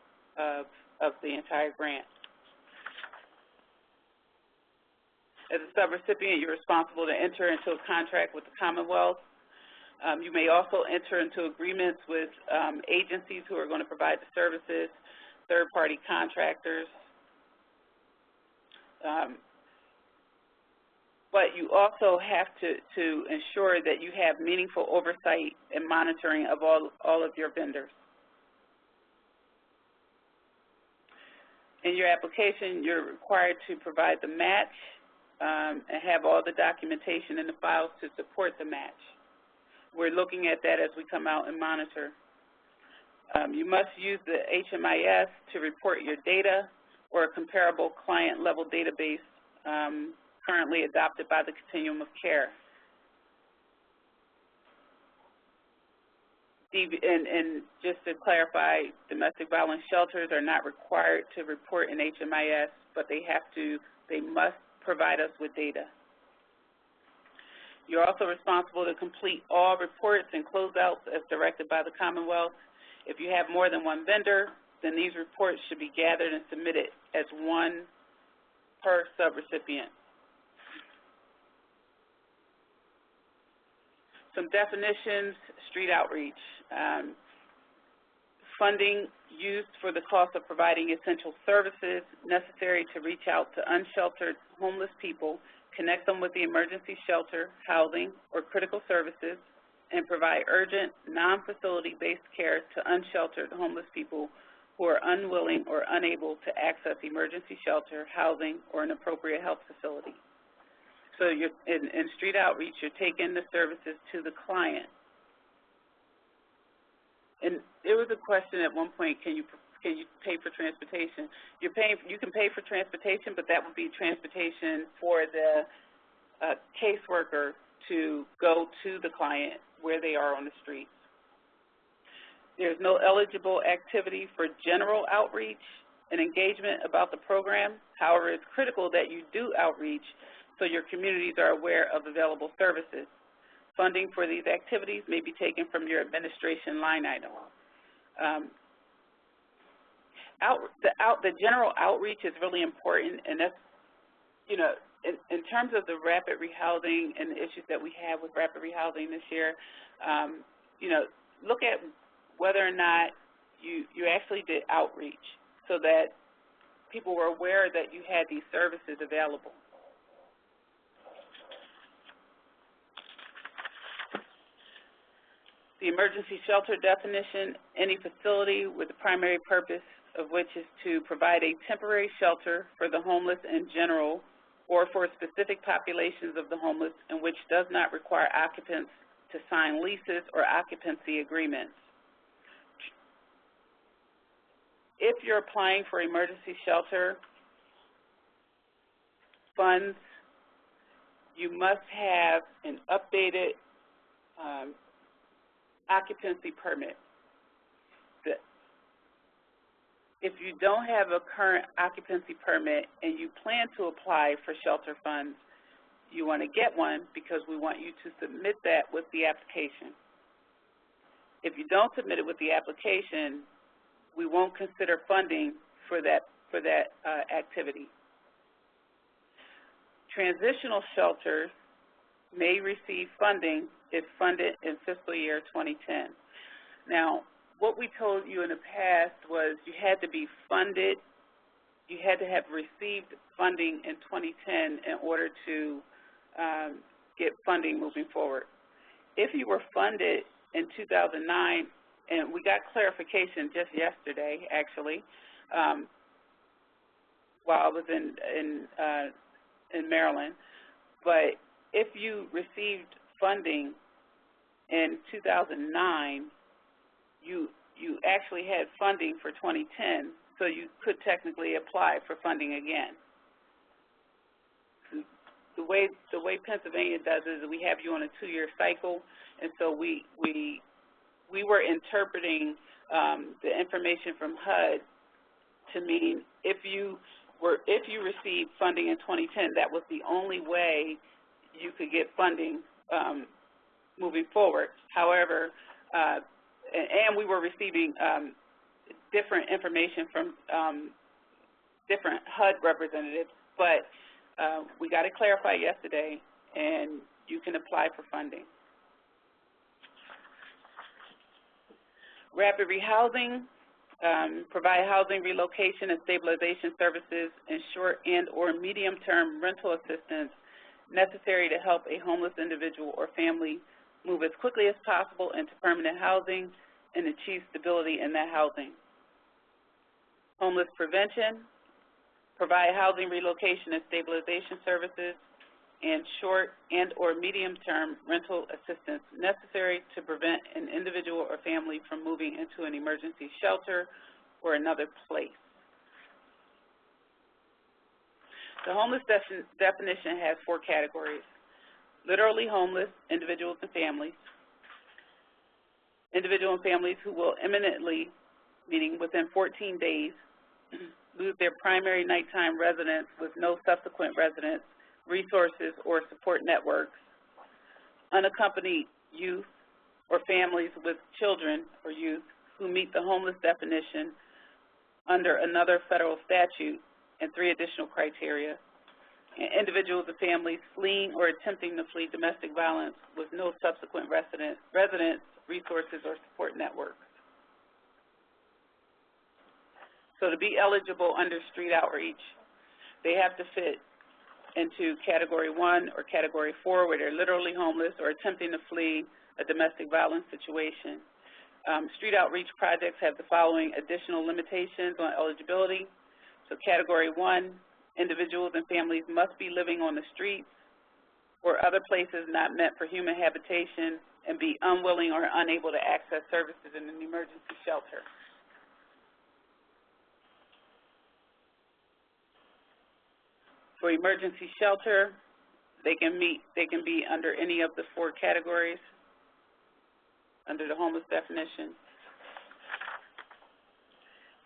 of the entire grant. As a subrecipient, you're responsible to enter into a contract with the Commonwealth. You may also enter into agreements with agencies who are going to provide the services, third-party contractors. But you also have to ensure that you have meaningful oversight and monitoring of all of your vendors. In your application, you're required to provide the match and have all the documentation in the files to support the match. We're looking at that as we come out and monitor. You must use the HMIS to report your data or a comparable client-level database currently adopted by the Continuum of Care. And just to clarify, domestic violence shelters are not required to report in HMIS, but they must provide us with data. You're also responsible to complete all reports and closeouts as directed by the Commonwealth. If you have more than one vendor, then these reports should be gathered and submitted as one per subrecipient. Some definitions, street outreach. Funding used for the cost of providing essential services necessary to reach out to unsheltered homeless people, connect them with the emergency shelter, housing, or critical services, and provide urgent, non-facility-based care to unsheltered homeless people who are unwilling or unable to access emergency shelter, housing, or an appropriate health facility. So you're, in street outreach, you're taking the services to the client. And there was a question at one point, can you pay for transportation? You can pay for transportation, but that would be transportation for the caseworker to go to the client where they are on the streets. There's no eligible activity for general outreach and engagement about the program. However, it's critical that you do outreach so your communities are aware of available services. Funding for these activities may be taken from your administration line item. The general outreach is really important, and that's, you know, in terms of the rapid rehousing and the issues that we have with rapid rehousing this year, you know, look at whether or not you actually did outreach so that people were aware that you had these services available. The emergency shelter definition, any facility with the primary purpose of which is to provide a temporary shelter for the homeless in general or for specific populations of the homeless and which does not require occupants to sign leases or occupancy agreements. If you're applying for emergency shelter funds, you must have an updated occupancy permit. If you don't have a current occupancy permit and you plan to apply for shelter funds, you want to get one because we want you to submit that with the application. If you don't submit it with the application, we won't consider funding for that activity. Transitional shelters may receive funding if funded in fiscal year 2010. Now, what we told you in the past was you had to be funded, you had to have received funding in 2010 in order to get funding moving forward. If you were funded in 2009, and we got clarification just yesterday, actually, while I was in Maryland, but if you received funding in 2009, you actually had funding for 2010, so you could technically apply for funding again. The way Pennsylvania does is we have you on a 2-year cycle, and so we were interpreting the information from HUD to mean if you received funding in 2010, that was the only way you could get funding moving forward. However, and we were receiving different information from different HUD representatives, but we got it clarified yesterday, and you can apply for funding. Rapid rehousing, provide housing, relocation, and stabilization services and short and or medium-term rental assistance necessary to help a homeless individual or family move as quickly as possible into permanent housing and achieve stability in that housing. Homeless prevention, provide housing, relocation, and stabilization services and short and or medium-term rental assistance necessary to prevent an individual or family from moving into an emergency shelter or another place. The homeless definition has 4 categories: literally homeless, individuals and families, individual and families who will imminently, meaning within 14 days, lose their primary nighttime residence with no subsequent residence, resources, or support networks, unaccompanied youth or families with children or youth who meet the homeless definition under another federal statute, and 3 additional criteria: individuals and families fleeing or attempting to flee domestic violence with no subsequent residence, resources, or support networks. So to be eligible under street outreach, they have to fit into Category 1 or Category 4, where they're literally homeless or attempting to flee a domestic violence situation. Street outreach projects have the following additional limitations on eligibility. So Category 1, individuals and families must be living on the streets or other places not meant for human habitation and be unwilling or unable to access services in an emergency shelter. For emergency shelter, they can be under any of the 4 categories under the homeless definition.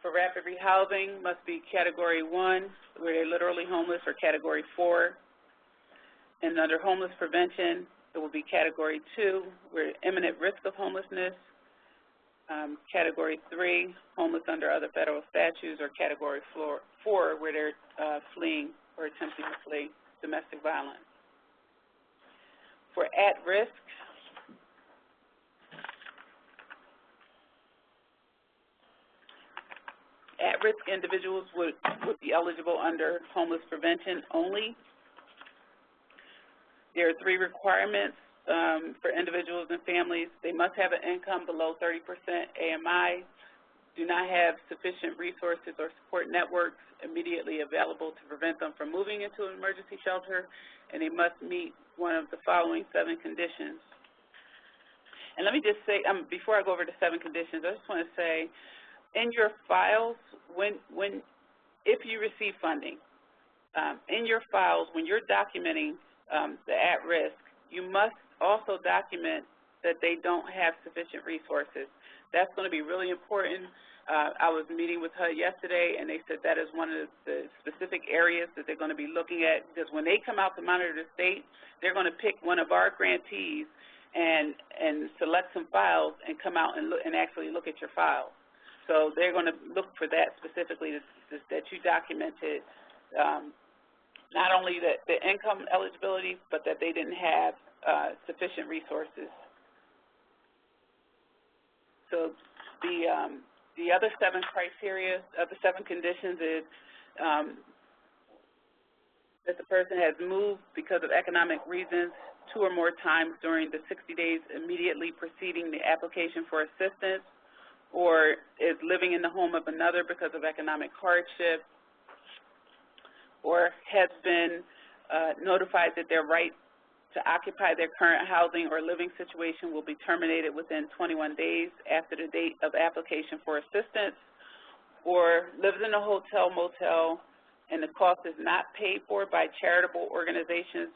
For rapid rehousing, must be Category 1, where they're literally homeless, or Category 4. And under homeless prevention, it will be Category 2, where imminent risk of homelessness. Category 3, homeless under other federal statutes, or Category 4, where they're fleeing or attempting to flee domestic violence. For at-risk, at-risk individuals would be eligible under homeless prevention only. There are 3 requirements for individuals and families. They must have an income below 30% AMI, do not have sufficient resources or support networks immediately available to prevent them from moving into an emergency shelter, and they must meet one of the following 7 conditions. And let me just say, before I go over the 7 conditions, I just want to say, in your files, if you receive funding, in your files, when you're documenting the at-risk, you must also document that they don't have sufficient resources. That's going to be really important. I was meeting with HUD yesterday, and they said that is one of the specific areas that they're going to be looking at, because when they come out to monitor the state, they're going to pick one of our grantees and select some files and come out and actually look at your files. So they're going to look for that specifically, that you documented not only the income eligibility, but that they didn't have sufficient resources. So the other 7 criteria of the 7 conditions is that the person has moved because of economic reasons 2 or more times during the 60 days immediately preceding the application for assistance, or is living in the home of another because of economic hardship, or has been notified that their right to occupy their current housing or living situation will be terminated within 21 days after the date of application for assistance, or lives in a hotel, motel, and the cost is not paid for by charitable organizations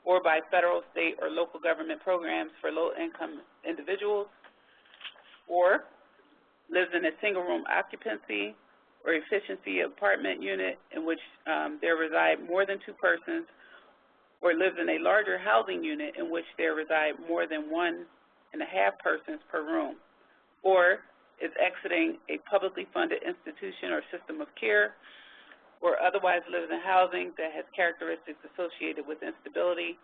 or by federal, state, or local government programs for low-income individuals, or lives in a single-room occupancy or efficiency apartment unit in which there reside more than 2 persons, or lives in a larger housing unit in which there reside more than 1.5 persons per room, or is exiting a publicly funded institution or system of care, or otherwise lives in housing that has characteristics associated with instability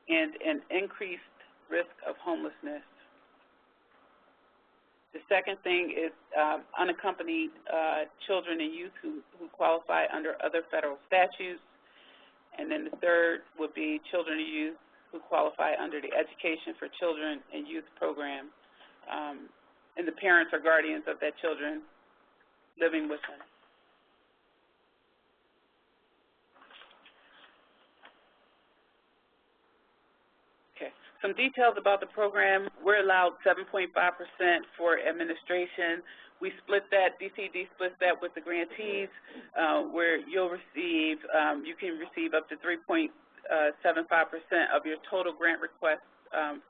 and an increased risk of homelessness. The second thing is unaccompanied children and youth who qualify under other federal statutes. And then the third would be children and youth who qualify under the Education for Children and Youth program, and the parents or guardians of that children living with them. Okay, some details about the program. We're allowed 7.5% for administration. We split that, DCED splits that with the grantees, where you'll receive, you can receive up to 3.75% of your total grant request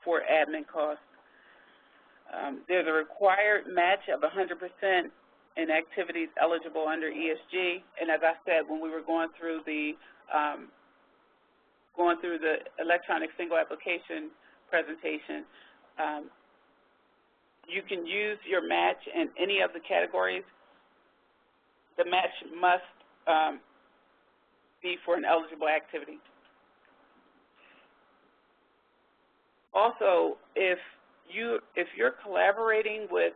for admin costs. There's a required match of 100% in activities eligible under ESG, and as I said, when we were going through the electronic single application presentation, you can use your match in any of the categories. The match must be for an eligible activity. Also, if you're collaborating with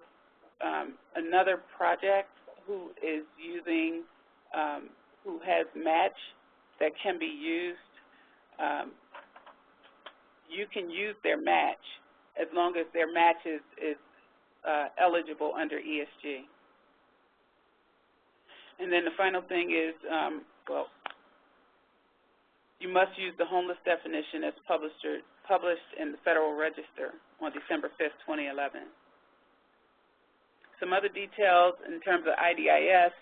another project who is using, who has match that can be used, you can use their match as long as their match is eligible under ESG. And then the final thing is, well, you must use the homeless definition as published in the Federal Register on December 5th, 2011. Some other details in terms of IDIS,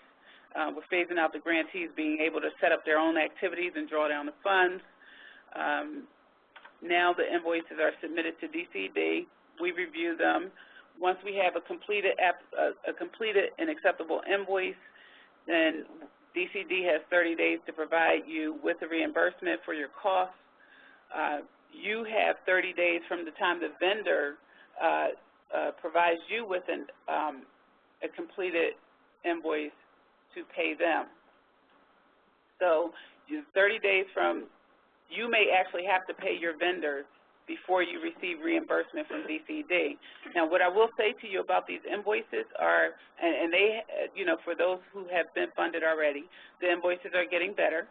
we're phasing out the grantees being able to set up their own activities and draw down the funds. Now the invoices are submitted to DCED. We review them. Once we have a completed and acceptable invoice, then DCED has 30 days to provide you with a reimbursement for your costs. You have 30 days from the time the vendor provides you with a completed invoice to pay them. So 30 days from, you may actually have to pay your vendor before you receive reimbursement from DCED. Now, what I will say to you about these invoices are, and they, you know, for those who have been funded already, the invoices are getting better,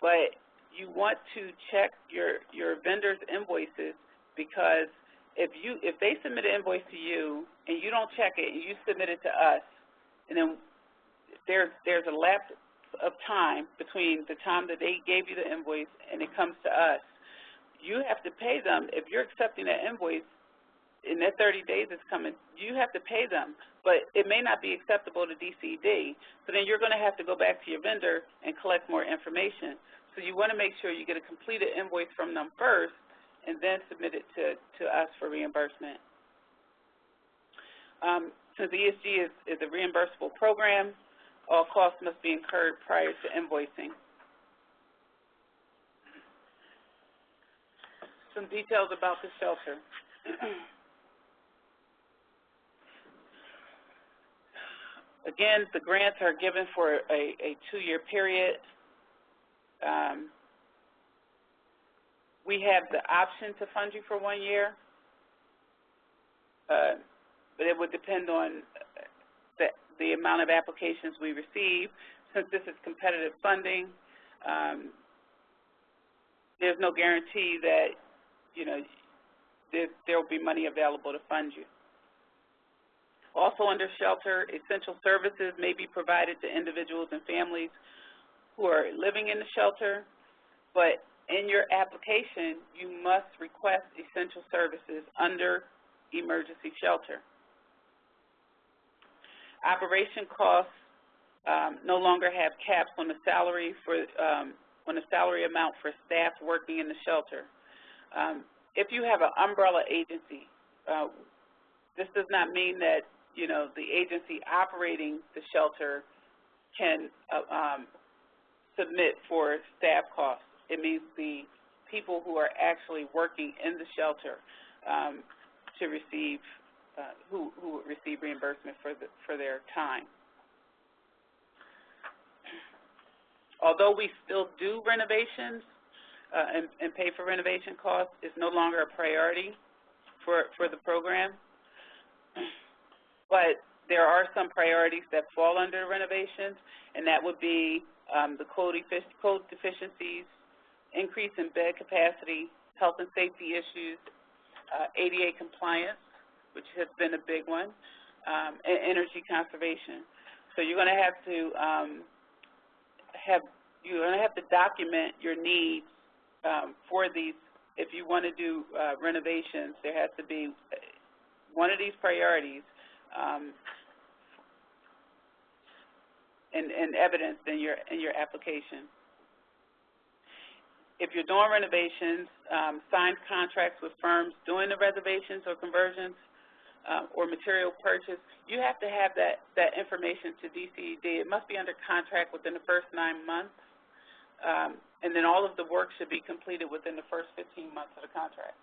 but you want to check your vendor's invoices, because if they submit an invoice to you and you don't check it and you submit it to us, and then there's a lapse of time between the time that they gave you the invoice and it comes to us, you have to pay them. If you're accepting that invoice and that 30 days is coming, you have to pay them, but it may not be acceptable to DCED, so then you're going to have to go back to your vendor and collect more information. So you want to make sure you get a completed invoice from them first and then submit it to us for reimbursement. Since ESG is a reimbursable program, all costs must be incurred prior to invoicing. Some details about the shelter. Again, the grants are given for a 2-year period. We have the option to fund you for 1 year, but it would depend on the amount of applications we receive. Since this is competitive funding, there's no guarantee that, you know, there will be money available to fund you. Also under shelter, essential services may be provided to individuals and families who are living in the shelter, but in your application, you must request essential services under emergency shelter. Operation costs no longer have caps on the salary amount for staff working in the shelter. If you have an umbrella agency, this does not mean that, you know, the agency operating the shelter can submit for staff costs. It means the people who are actually working in the shelter to receive, who would receive reimbursement for their time. Although we still do renovations and pay for renovation costs, it's no longer a priority for the program. But there are some priorities that fall under renovations, and that would be the code deficiencies, increase in bed capacity, health and safety issues, ADA compliance, which has been a big one, and energy conservation. So you're going to have to document your needs for these. If you want to do renovations, there has to be one of these priorities and evidence in your application. If you're doing renovations, signed contracts with firms doing the reservations or conversions or material purchase, you have to have that information to DCED. It must be under contract within the first 9 months, and then all of the work should be completed within the first 15 months of the contract.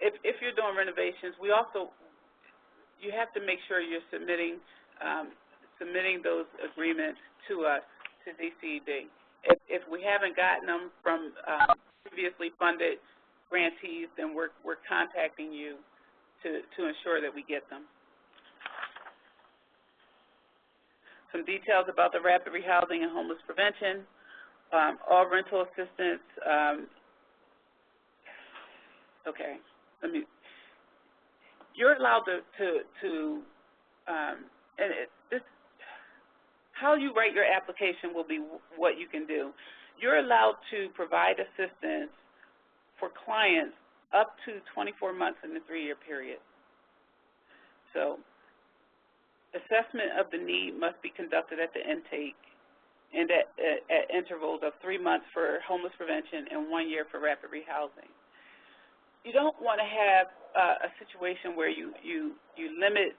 if you're doing renovations, you have to make sure you're submitting those agreements to us, to DCED. If we haven't gotten them from previously funded grantees, then we're contacting you to ensure that we get them. Some details about the rapid rehousing and homeless prevention. All rental assistance, okay, you're allowed how you write your application will be what you can do. You're allowed to provide assistance for clients up to 24 months in the 3-year period. So assessment of the need must be conducted at the intake and at intervals of 3 months for homeless prevention and 1 year for rapid rehousing. You don't want to have a situation where you limit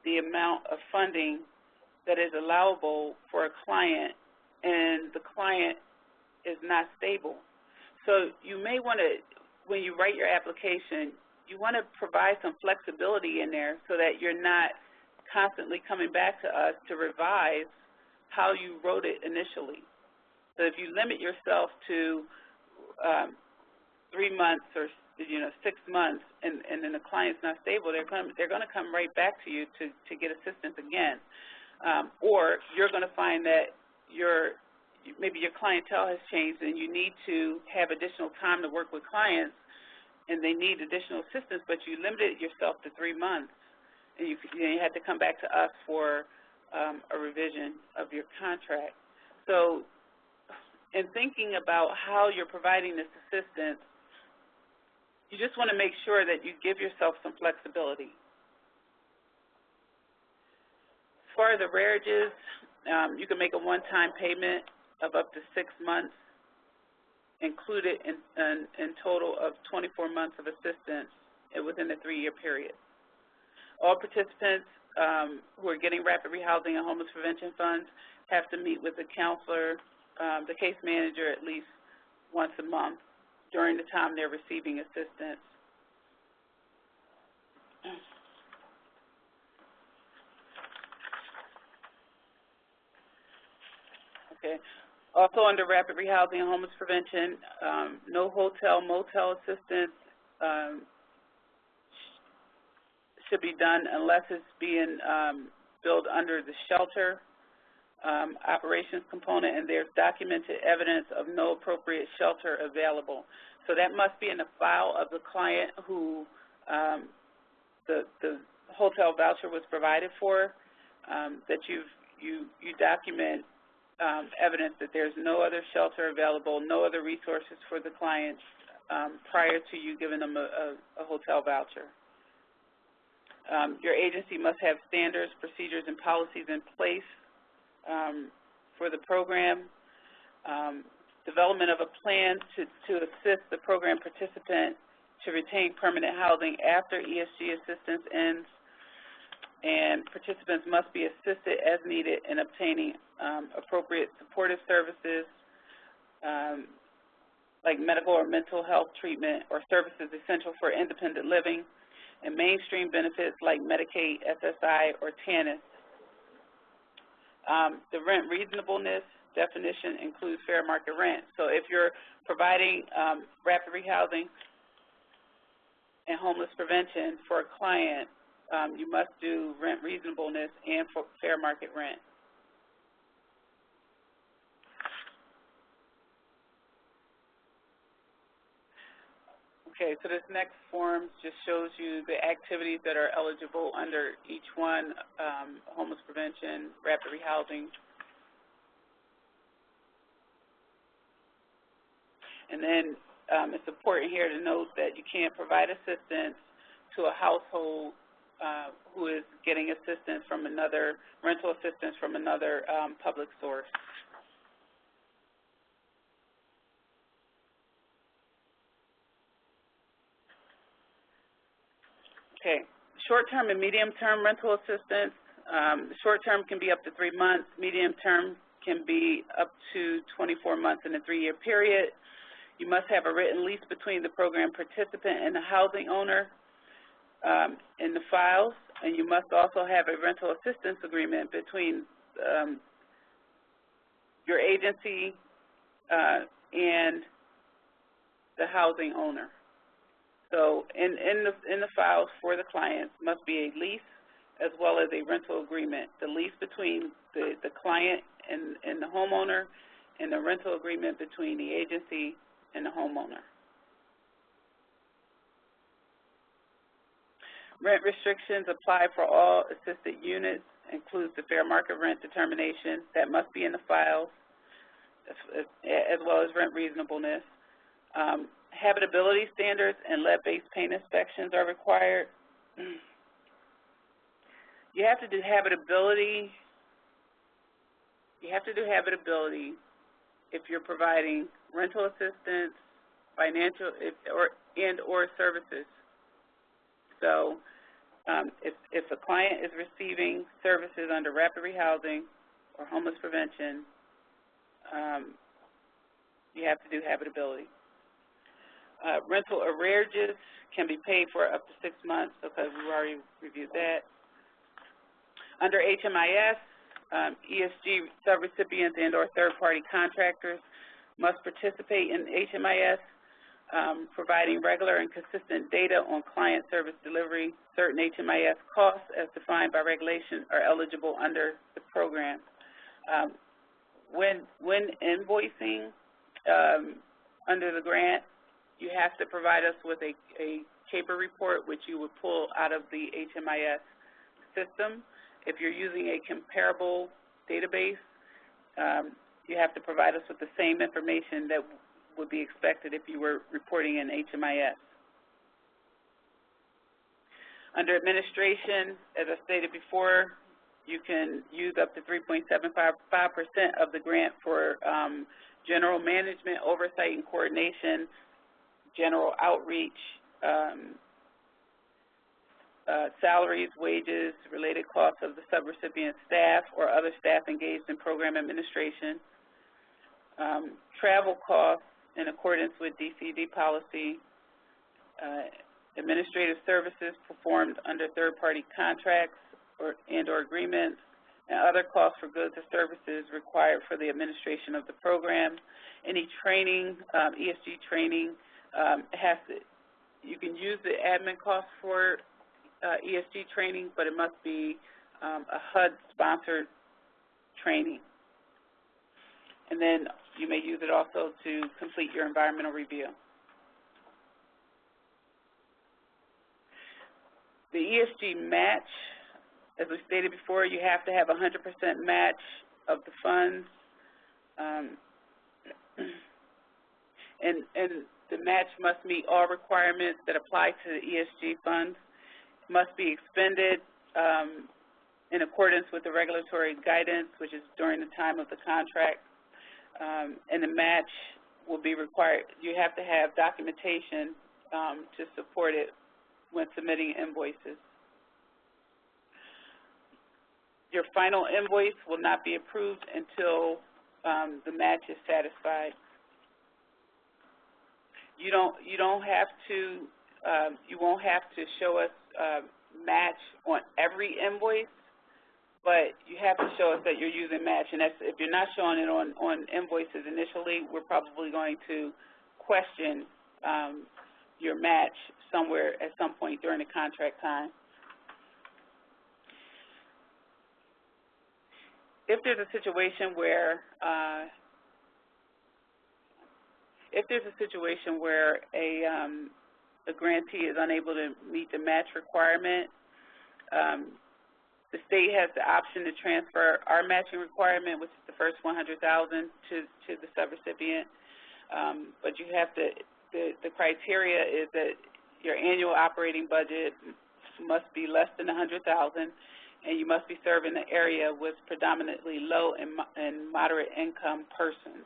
the amount of funding that is allowable for a client and the client is not stable. So you may want to, when you write your application, you want to provide some flexibility in there so that you're not constantly coming back to us to revise how you wrote it initially. So if you limit yourself to 3 months or 6 months, and then the client's not stable, they're going to come right back to you to get assistance again. Or you're going to find that maybe your clientele has changed and you need to have additional time to work with clients and they need additional assistance, but you limited yourself to 3 months, and you had to come back to us for a revision of your contract. So in thinking about how you're providing this assistance, you just want to make sure that you give yourself some flexibility. As far as the arrearages, you can make a one-time payment of up to 6 months, included in total of 24 months of assistance within the 3-year period. All participants who are getting rapid rehousing and homeless prevention funds have to meet with the counselor, the case manager, at least once a month during the time they're receiving assistance. Okay. Also under rapid rehousing and homeless prevention, no hotel, motel assistance should be done unless it's being billed under the shelter operations component and there's documented evidence of no appropriate shelter available. So that must be in the file of the client who the hotel voucher was provided for, that you document evidence that there's no other shelter available, no other resources for the clients prior to you giving them a hotel voucher. Your agency must have standards, procedures, and policies in place for the program. Development of a plan to assist the program participant to retain permanent housing after ESG assistance ends, and participants must be assisted as needed in obtaining appropriate supportive services like medical or mental health treatment or services essential for independent living, and mainstream benefits like Medicaid, SSI, or TANF. The rent reasonableness definition includes fair market rent. So if you're providing rapid rehousing and homeless prevention for a client, you must do rent reasonableness and for fair market rent. Okay, so this next form just shows you the activities that are eligible under each one, homeless prevention, rapid rehousing. And then it's important here to note that you can't provide assistance to a household who is getting assistance from another, rental assistance from another public source. Okay, short-term and medium-term rental assistance. Short-term can be up to 3 months. Medium-term can be up to 24 months in a 3-year period. You must have a written lease between the program participant and the housing owner in the files, and you must also have a rental assistance agreement between your agency and the housing owner. So in the files for the clients must be a lease as well as a rental agreement. The lease between the client and the homeowner, and the rental agreement between the agency and the homeowner. Rent restrictions apply for all assisted units, includes the fair market rent determination that must be in the files, as well as rent reasonableness. Habitability standards and lead-based paint inspections are required. You have to do habitability. You have to do habitability if you're providing rental assistance, financial, or services. So if a client is receiving services under rapid rehousing or homeless prevention, you have to do habitability. Rental arrearages can be paid for up to 6 months, because we've already reviewed that. Under HMIS, ESG subrecipients and or third-party contractors must participate in HMIS, providing regular and consistent data on client service delivery. Certain HMIS costs, as defined by regulation, are eligible under the program. When invoicing under the grant, you have to provide us with a CAPER report, which you would pull out of the HMIS system. If you're using a comparable database, you have to provide us with the same information that would be expected if you were reporting in HMIS. Under administration, as I stated before, you can use up to 3.75% of the grant for general management, oversight, and coordination, general outreach, salaries, wages, related costs of the subrecipient staff or other staff engaged in program administration, travel costs in accordance with DCED policy, administrative services performed under third-party contracts or agreements, and other costs for goods or services required for the administration of the program. Any training, ESG training, you can use the admin costs for ESG training, but it must be a HUD-sponsored training. And then you may use it also to complete your environmental review. The ESG match, as we stated before, you have to have 100% match of the funds. And the match must meet all requirements that apply to the ESG funds. It must be expended in accordance with the regulatory guidance, which is during the time of the contract. And the match will be required. You have to have documentation to support it when submitting invoices. Your final invoice will not be approved until the match is satisfied. You won't have to show us match on every invoice, but you have to show us that you're using match. And that's, if you're not showing it on invoices initially, we're probably going to question your match somewhere at some point during the contract time. If there's a situation where a grantee is unable to meet the match requirement, the state has the option to transfer our matching requirement, which is the first $100,000 to the subrecipient. But you have to, the criteria is that your annual operating budget must be less than $100,000, and you must be serving the area with predominantly low and moderate income persons.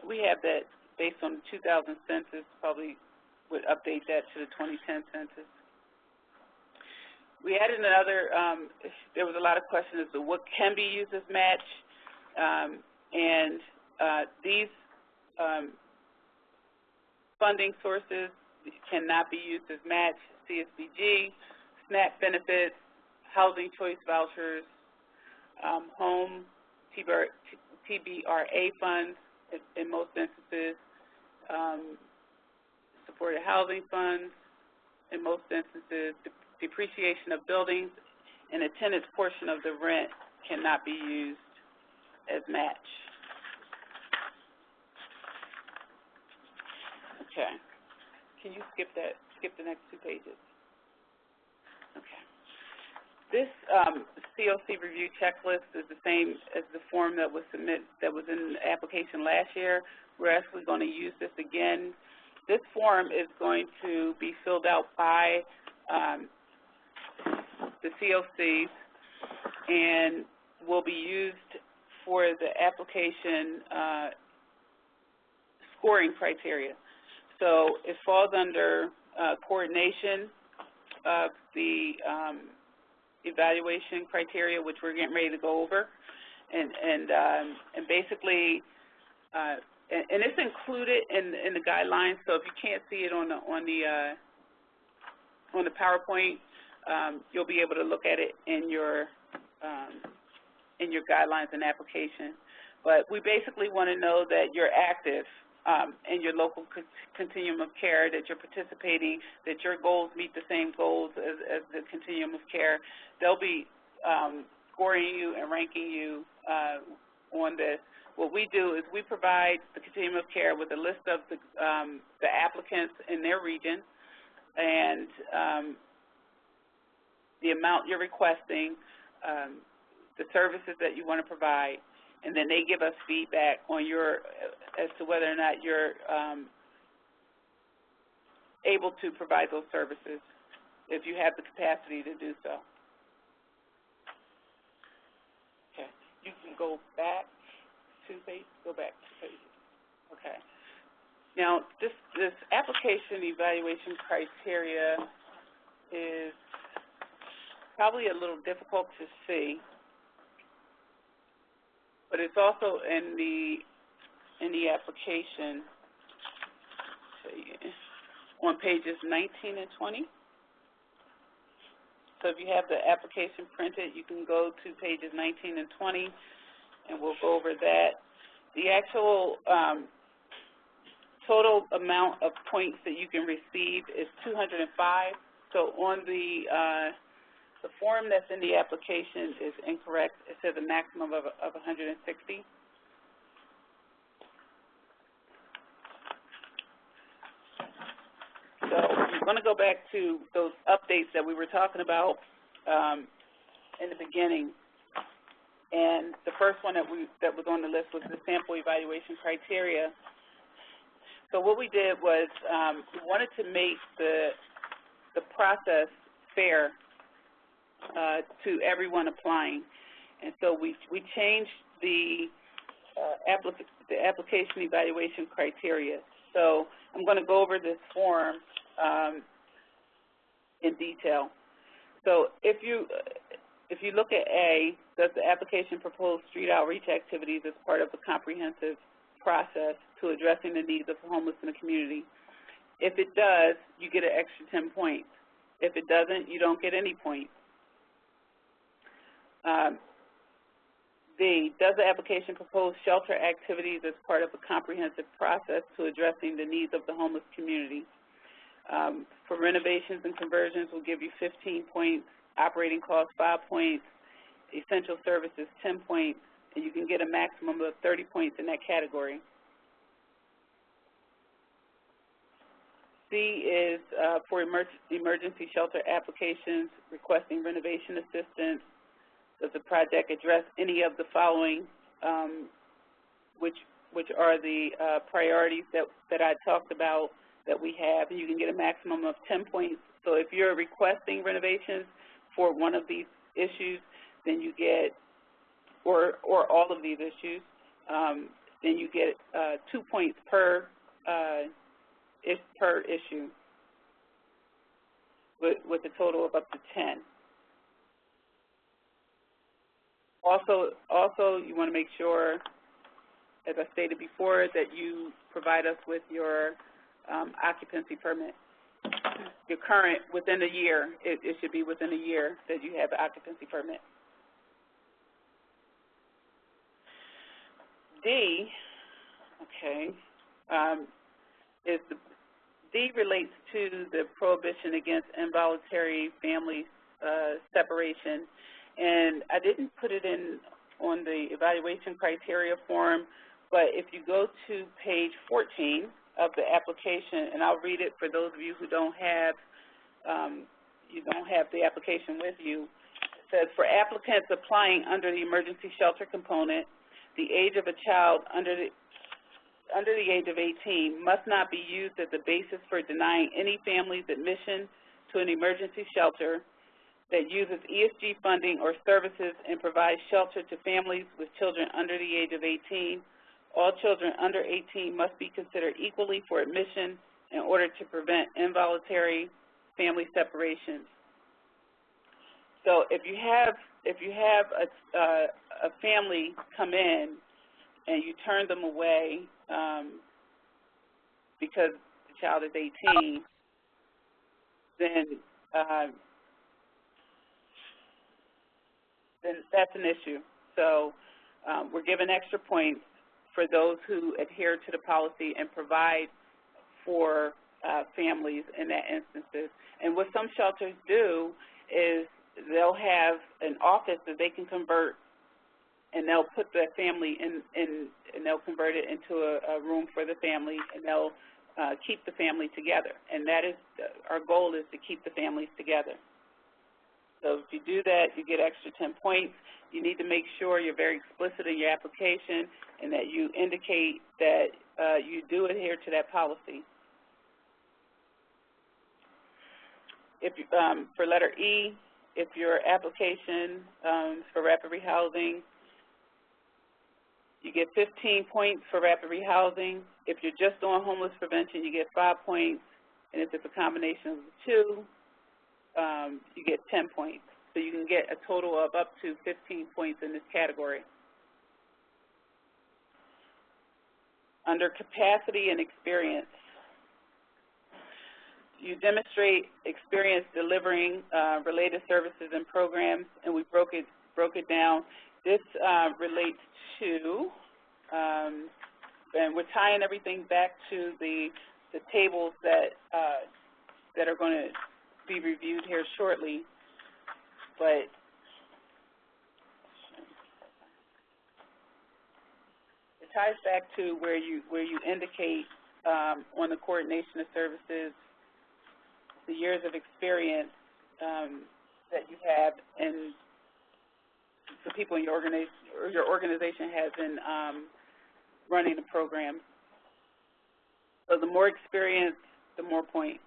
We have that based on the 2000 census, probably would update that to the 2010 census. We added another, there was a lot of questions as to what can be used as match, these funding sources cannot be used as match: CSBG, SNAP benefits, housing choice vouchers, home TBRA funds in most instances, supported housing funds in most instances, depreciation of buildings, and a tenant's portion of the rent cannot be used as match. Okay. Can you skip the next 2 pages? Okay. This COC review checklist is the same as the form that was in the application last year. We're actually going to use this again. This form is going to be filled out by the COCs and will be used for the application scoring criteria. So it falls under coordination of the evaluation criteria, which we're getting ready to go over, and basically, and it's included in the guidelines. So if you can't see it on the PowerPoint, you'll be able to look at it in your guidelines and application. But we basically want to know that you're active in your local continuum of care, that you're participating, that your goals meet the same goals as the continuum of care. They'll be scoring you and ranking you on this. What we do is we provide the continuum of care with a list of the applicants in their region and the amount you're requesting, the services that you want to provide, and then they give us feedback on as to whether or not you're able to provide those services, if you have the capacity to do so. Okay, you can go back 2 pages. Go back 2 pages. Okay. Now, this application evaluation criteria is probably a little difficult to see, but it's also in the application on pages 19 and 20. So if you have the application printed, you can go to pages 19 and 20, and we'll go over that. The actual total amount of points that you can receive is 205. So on the form that's in the application is incorrect. It says a maximum of 160. So I'm going to go back to those updates that we were talking about in the beginning. And the first one that was on the list was the sample evaluation criteria. So what we did was we wanted to make the process fair to everyone applying, and so we changed the application evaluation criteria. So I'm going to go over this form in detail. So if you look at A, does the application propose street outreach activities as part of a comprehensive process to addressing the needs of the homeless in the community? If it does, you get an extra 10 points. If it doesn't, you don't get any points. B, does the application propose shelter activities as part of a comprehensive process to addressing the needs of the homeless community? For renovations and conversions, we'll give you 15 points, operating costs 5 points, essential services 10 points, and you can get a maximum of 30 points in that category. C is for emergency shelter applications requesting renovation assistance. Does the project address any of the following, which are the priorities that I talked about that we have, and you can get a maximum of 10 points. So if you're requesting renovations for one of these issues, then you get, or all of these issues, then you get 2 points per issue with a total of up to 10. Also, you want to make sure, as I stated before, that you provide us with your occupancy permit. Your current, within a year, it should be within a year that you have an occupancy permit. D, okay, D relates to the prohibition against involuntary family separation, and I didn't put it in on the evaluation criteria form, but if you go to page 14 of the application, and I'll read it for those of you who don't have the application with you. It says, for applicants applying under the emergency shelter component, the age of a child under the age of 18 must not be used as a basis for denying any family's admission to an emergency shelter that uses ESG funding or services and provides shelter to families with children under the age of 18. All children under 18 must be considered equally for admission in order to prevent involuntary family separations. So if you have a family come in and you turn them away because the child is 18, then that's an issue. So we're giving extra points for those who adhere to the policy and provide for families in that instances. And what some shelters do is they'll have an office that they can convert, and they'll put the family in and they'll convert it into a room for the family, and they'll keep the family together. And that is, our goal is to keep the families together. So if you do that, you get extra 10 points. You need to make sure you're very explicit in your application and that you indicate that you do adhere to that policy. If you, for letter E, if your application for rapid rehousing, you get 15 points for rapid rehousing. If you're just doing homeless prevention, you get 5 points. And if it's a combination of the two, you get 10 points. So you can get a total of up to 15 points in this category. Under capacity and experience, you demonstrate experience delivering related services and programs, and we broke it down. This relates to, and we're tying everything back to the tables that are going to be reviewed here shortly, but it ties back to where you indicate on the coordination of services the years of experience that you have and the people in your organization has in running the program. So the more experience, the more points.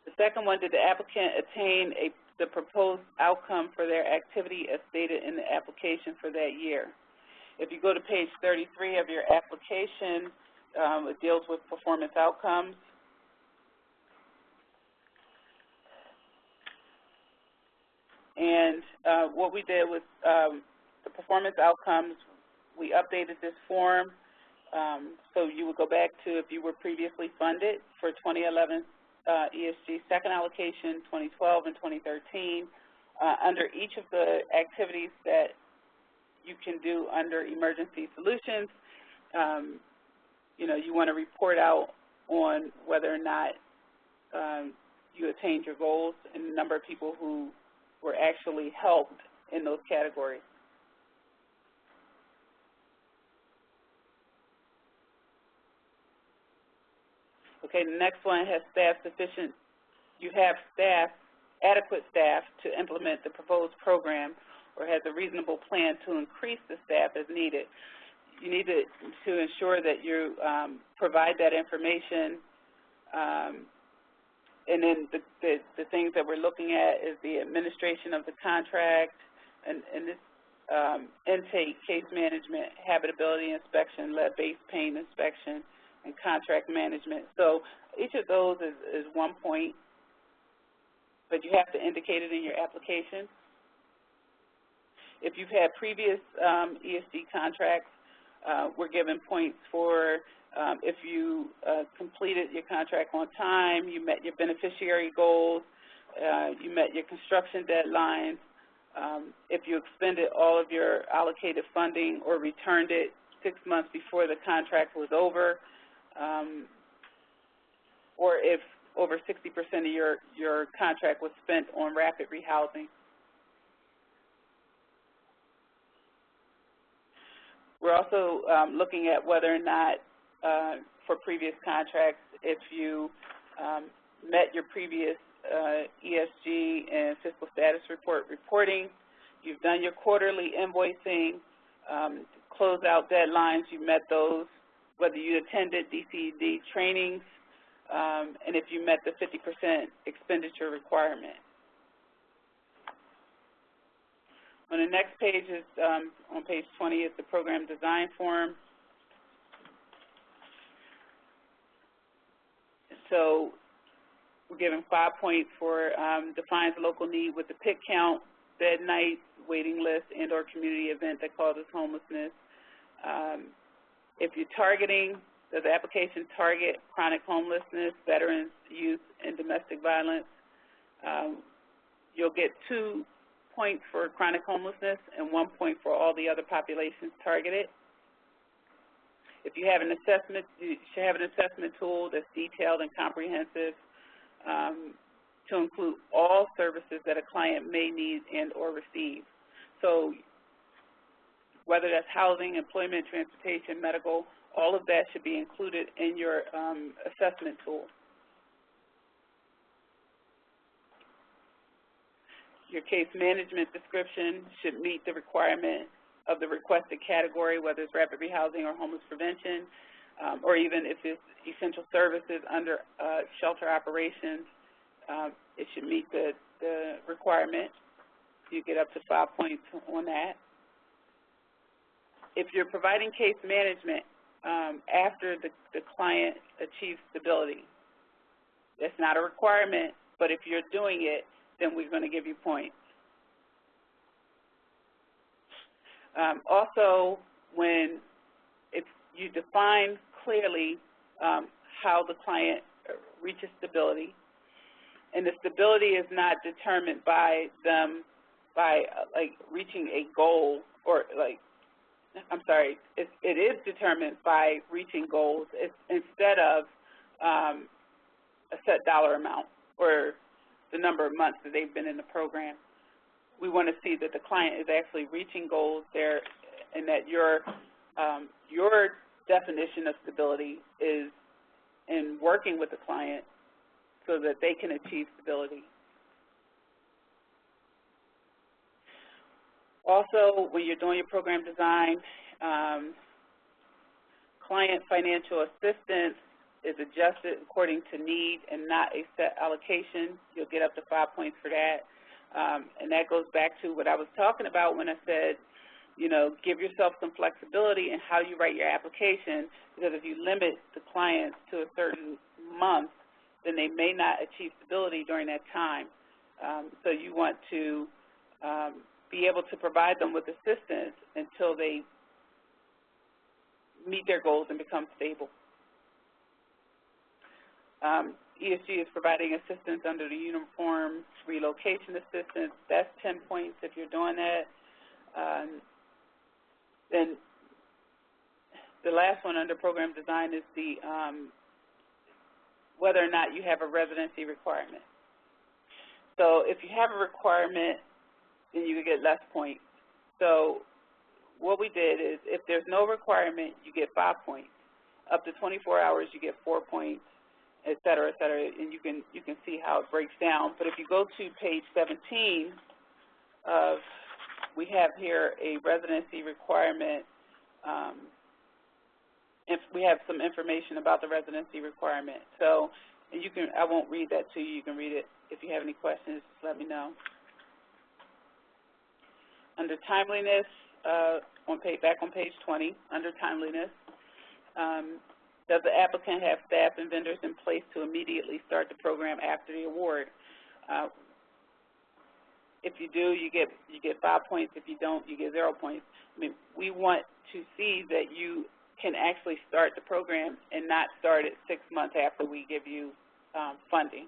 The second one, did the applicant attain the proposed outcome for their activity as stated in the application for that year? If you go to page 33 of your application, it deals with performance outcomes. And what we did with the performance outcomes, we updated this form. So you would go back to if you were previously funded for 2011 ESG second allocation, 2012 and 2013. Under each of the activities that you can do under emergency solutions, you want to report out on whether or not you attained your goals and the number of people who were actually helped in those categories. Okay, the next one has staff sufficient. You have staff, adequate staff to implement the proposed program or has a reasonable plan to increase the staff as needed. You need to ensure that you provide that information. And then the things that we're looking at is the administration of the contract and this intake, case management, habitability inspection, lead-based paint inspection, and contract management. So each of those is 1 point, but you have to indicate it in your application. If you've had previous ESG contracts, we're given points for if you completed your contract on time, you met your beneficiary goals, you met your construction deadlines, if you expended all of your allocated funding or returned it 6 months before the contract was over, or if over 60% of your contract was spent on rapid rehousing. We're also looking at whether or not, for previous contracts, if you met your previous ESG and fiscal status report reporting, you've done your quarterly invoicing, closeout deadlines, you met those, whether you attended DCED trainings, and if you met the 50% expenditure requirement. On the next page is, on page 20, is the program design form. So we're giving 5 points for defines local need with the PIC count, bed nights, waiting list, and or community event that causes homelessness. If you're targeting, does the application target chronic homelessness, veterans, youth, and domestic violence? You'll get 2 points for chronic homelessness and 1 point for all the other populations targeted. If you have an assessment, you should have an assessment tool that's detailed and comprehensive to include all services that a client may need and or receive. So whether that's housing, employment, transportation, medical, all of that should be included in your assessment tool. Your case management description should meet the requirement of the requested category, whether it's rapid rehousing or homeless prevention, or even if it's essential services under shelter operations, it should meet the requirement. You get up to 5 points on that. If you're providing case management after the client achieves stability, that's not a requirement, but if you're doing it, then we're going to give you points. Also, if you define clearly how the client reaches stability, and the stability is not determined by them like reaching a goal or like, I'm sorry, it is determined by reaching goals. It's instead of a set dollar amount or the number of months that they've been in the program. We want to see that the client is actually reaching goals there, and that your definition of stability is in working with the client so that they can achieve stability. Also, when you're doing your program design, client financial assistance is adjusted according to need and not a set allocation. You'll get up to 5 points for that. And that goes back to what I was talking about when I said, you know, give yourself some flexibility in how you write your application, because if you limit the clients to a certain month, then they may not achieve stability during that time. So you want to be able to provide them with assistance until they meet their goals and become stable. ESG is providing assistance under the Uniform Relocation Assistance. That's 10 points if you're doing that. Then the last one under program design is the whether or not you have a residency requirement. So if you have a requirement, then you get less points. So what we did is if there's no requirement, you get 5 points. Up to 24 hours, you get 4 points, et cetera, and you can see how it breaks down. But if you go to page 17, we have here a residency requirement. If we have some information about the residency requirement. So, and you can, I won't read that to you. You can read it. If you have any questions, just let me know. Under timeliness, back on page 20, under timeliness, does the applicant have staff and vendors in place to immediately start the program after the award? If you do, you get 5 points. If you don't, you get 0 points. I mean, we want to see that you can actually start the program and not start it 6 months after we give you funding.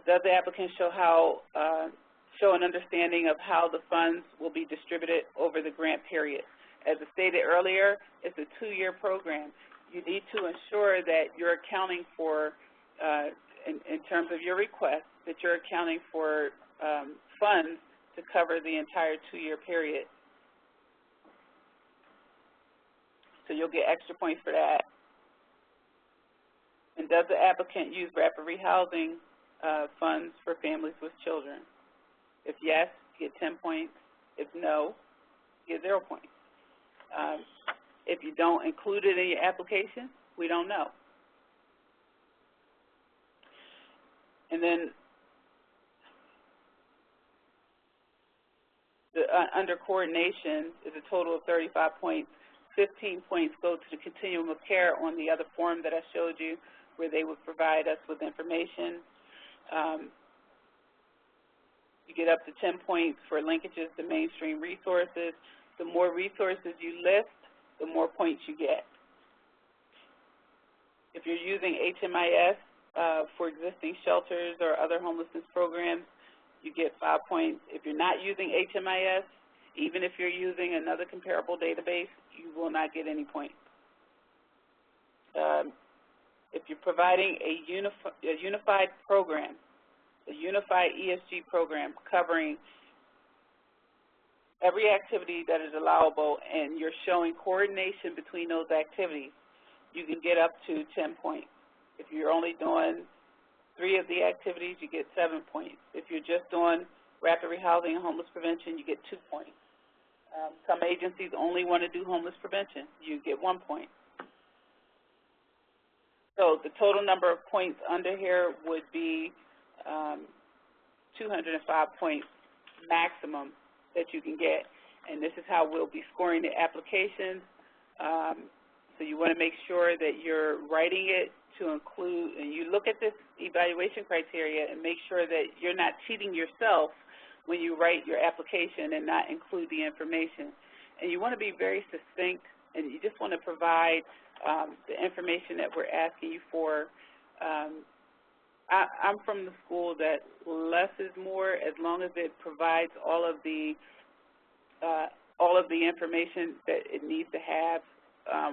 Does the applicant show an understanding of how the funds will be distributed over the grant period? As I stated earlier, it's a 2-year program. You need to ensure that you're accounting for, in terms of your request, that you're accounting for funds to cover the entire 2-year period. So you'll get extra points for that. And does the applicant use rapid rehousing funds for families with children? If yes, you get 10 points. If no, you get 0 points. If you don't include it in your application, we don't know. And then under coordination is a total of 35 points. 15 points go to the continuum of care on the other form that I showed you, where they would provide us with information. You get up to 10 points for linkages to mainstream resources. The more resources you list, the more points you get. If you're using HMIS for existing shelters or other homelessness programs, you get 5 points. If you're not using HMIS, even if you're using another comparable database, you will not get any points. If you're providing a unified program, a unified ESG program covering every activity that is allowable, and you're showing coordination between those activities, you can get up to 10 points. If you're only doing 3 of the activities, you get 7 points. If you're just doing rapid rehousing and homeless prevention, you get 2 points. Some agencies only want to do homeless prevention. You get 1 point. So the total number of points under here would be 205 points maximum that you can get. And this is how we'll be scoring the applications. So you want to make sure that you're writing it to include, and you look at this evaluation criteria and make sure that you're not cheating yourself when you write your application and not include the information. And you want to be very succinct, and you just want to provide the information that we're asking you for. I'm from the school that less is more, as long as it provides all of the information that it needs to have.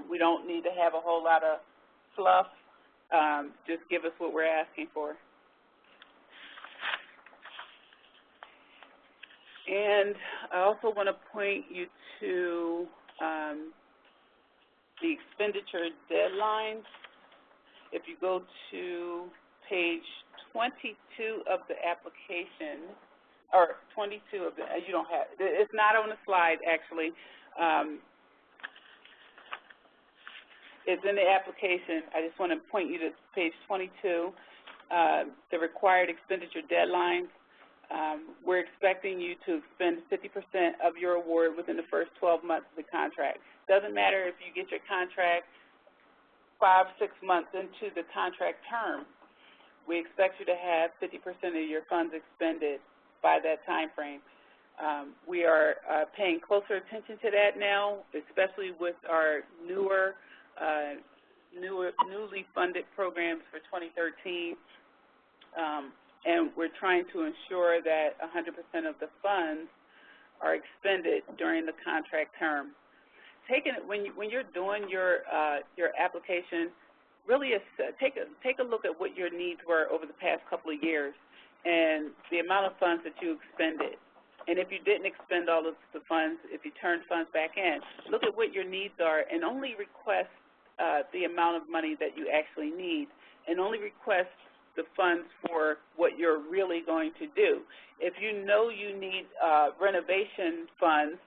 We don't need to have a whole lot of fluff. Just give us what we're asking for. And I also want to point you to the expenditure deadlines. If you go to page 22 of the application, or 22 of the, you don't have, it's not on the slide actually. It's in the application. I just want to point you to page 22, the required expenditure deadlines. We're expecting you to expend 50% of your award within the first 12 months of the contract. Doesn't matter if you get your contract 5, 6 months into the contract term. We expect you to have 50% of your funds expended by that time frame. We are paying closer attention to that now, especially with our newly funded programs for 2013. And we're trying to ensure that 100% of the funds are expended during the contract term. When you're doing your application, really take a look at what your needs were over the past couple of years and the amount of funds that you expended. And if you didn't expend all of the funds, if you turned funds back in, look at what your needs are and only request the amount of money that you actually need, and only request the funds for what you're really going to do. If you know you need renovation funds,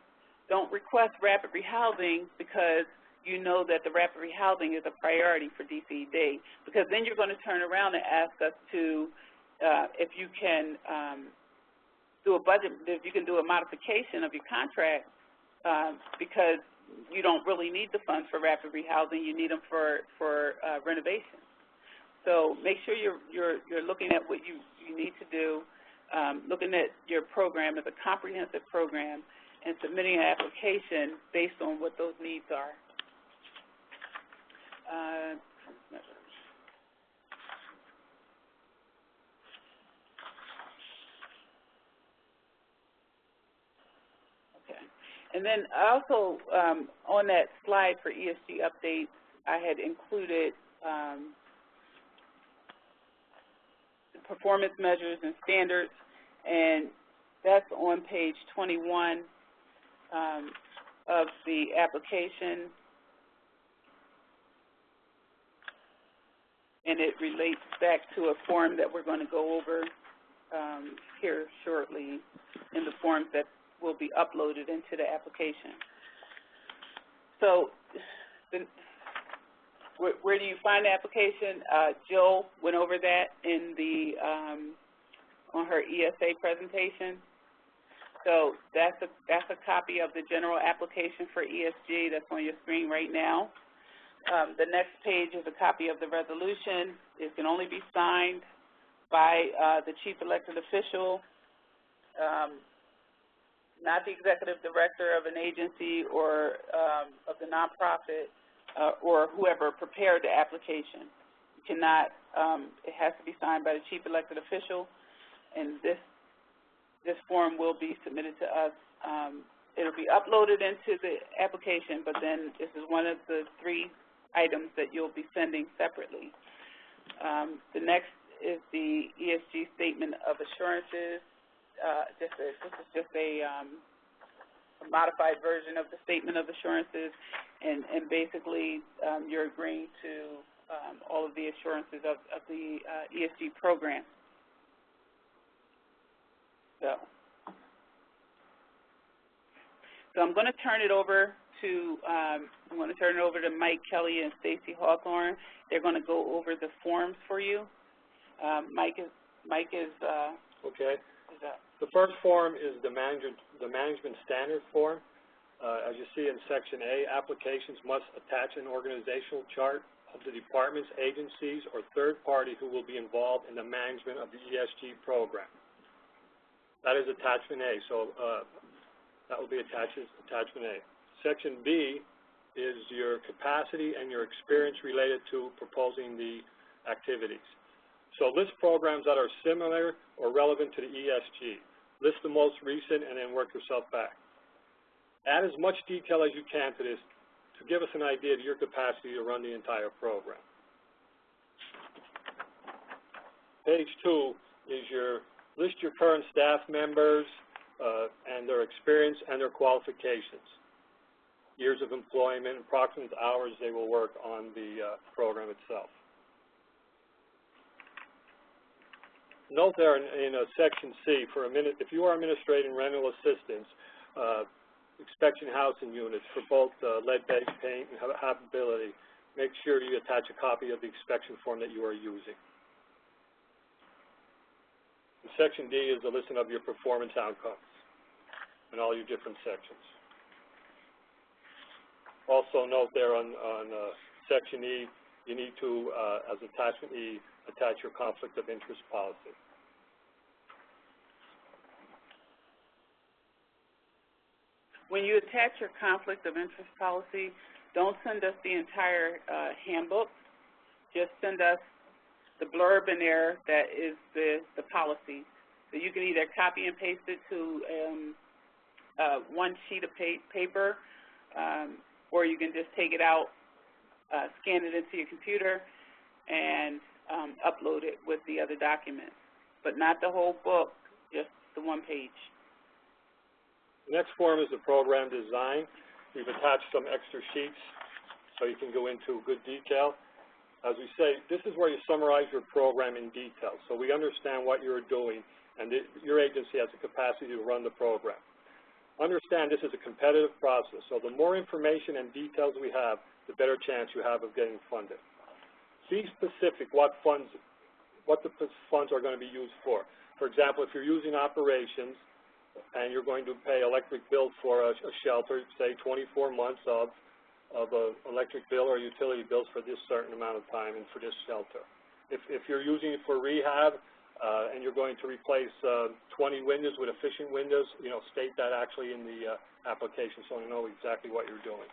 don't request rapid rehousing because you know that the rapid rehousing is a priority for DCED, because then you're going to turn around and ask us to, if you can do a budget, if you can do a modification of your contract because you don't really need the funds for rapid rehousing, you need them for renovation. So make sure you're looking at what you you need to do, looking at your program as a comprehensive program, and submitting an application based on what those needs are. Okay. And then also on that slide for ESG updates, I had included performance measures and standards, and that's on page 21 of the application, and it relates back to a form that we're going to go over here shortly in the forms that will be uploaded into the application. So where do you find the application? Jill went over that in the on her ESA presentation. So that's a copy of the general application for ESG that's on your screen right now. The next page is a copy of the resolution. It can only be signed by the chief elected official, not the executive director of an agency or of the nonprofit or whoever prepared the application. You cannot, it has to be signed by the chief elected official, and this form will be submitted to us. It'll be uploaded into the application, but then this is one of the 3 items that you'll be sending separately. The next is the ESG Statement of Assurances. This is just a modified version of the Statement of Assurances, and basically you're agreeing to all of the assurances of the ESG program. So I'm going to turn it over to Mike Kelly and Stacy Hawthorne. They're going to go over the forms for you. Mike is okay. The first form is the management standard form. As you see in Section A, applications must attach an organizational chart of the departments, agencies, or third party who will be involved in the management of the ESG program. That is attachment A, so that will be attached as attachment A. Section B is your capacity and your experience related to proposing the activities. So list programs that are similar or relevant to the ESG. List the most recent and then work yourself back. Add as much detail as you can to this to give us an idea of your capacity to run the entire program. Page 2 is list your current staff members and their experience and their qualifications. Years of employment, approximate hours they will work on the program itself. Note there in Section C, if you are administrating rental assistance, inspection housing units for both lead-based paint and habitability, make sure you attach a copy of the inspection form that you are using. And Section D is a listing of your performance outcomes in all your different sections. Also note there on Section E, you need to, as attachment E, attach your conflict of interest policy. When you attach your conflict of interest policy, don't send us the entire handbook. Just send us the blurb in there that is the policy. So you can either copy and paste it to one sheet of paper, or you can just take it out, scan it into your computer, and upload it with the other documents. But not the whole book, just the one page. The next form is the program design. We've attached some extra sheets so you can go into good detail. As we say, this is where you summarize your program in detail, so we understand what you're doing and your agency has the capacity to run the program. Understand this is a competitive process, so the more information and details we have, the better chance you have of getting funded. Be specific what the funds are going to be used for. For example, if you're using operations and you're going to pay electric bill for a shelter, say 24 months of electric bill or utility bills for this certain amount of time and for this shelter. If you're using it for rehab, and you're going to replace 20 windows with efficient windows, state that actually in the application so you know exactly what you're doing.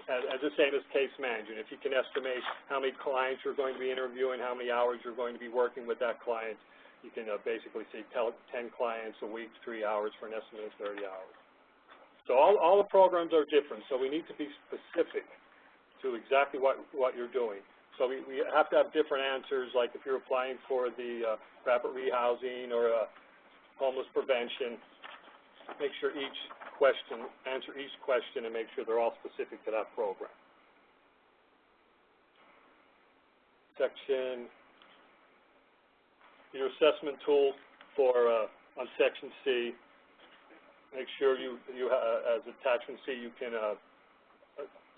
As the same as case management. If you can estimate how many clients you're going to be interviewing, how many hours you're going to be working with that client, you can basically say 10 clients a week, 3 hours for an estimate of 30 hours. So all the programs are different, so we need to be specific to exactly what you're doing. So we have to have different answers, like if you're applying for the rapid rehousing or homeless prevention, make sure answer each question and make sure they're all specific to that program. Your assessment tool on Section C, make sure as attachment C, you can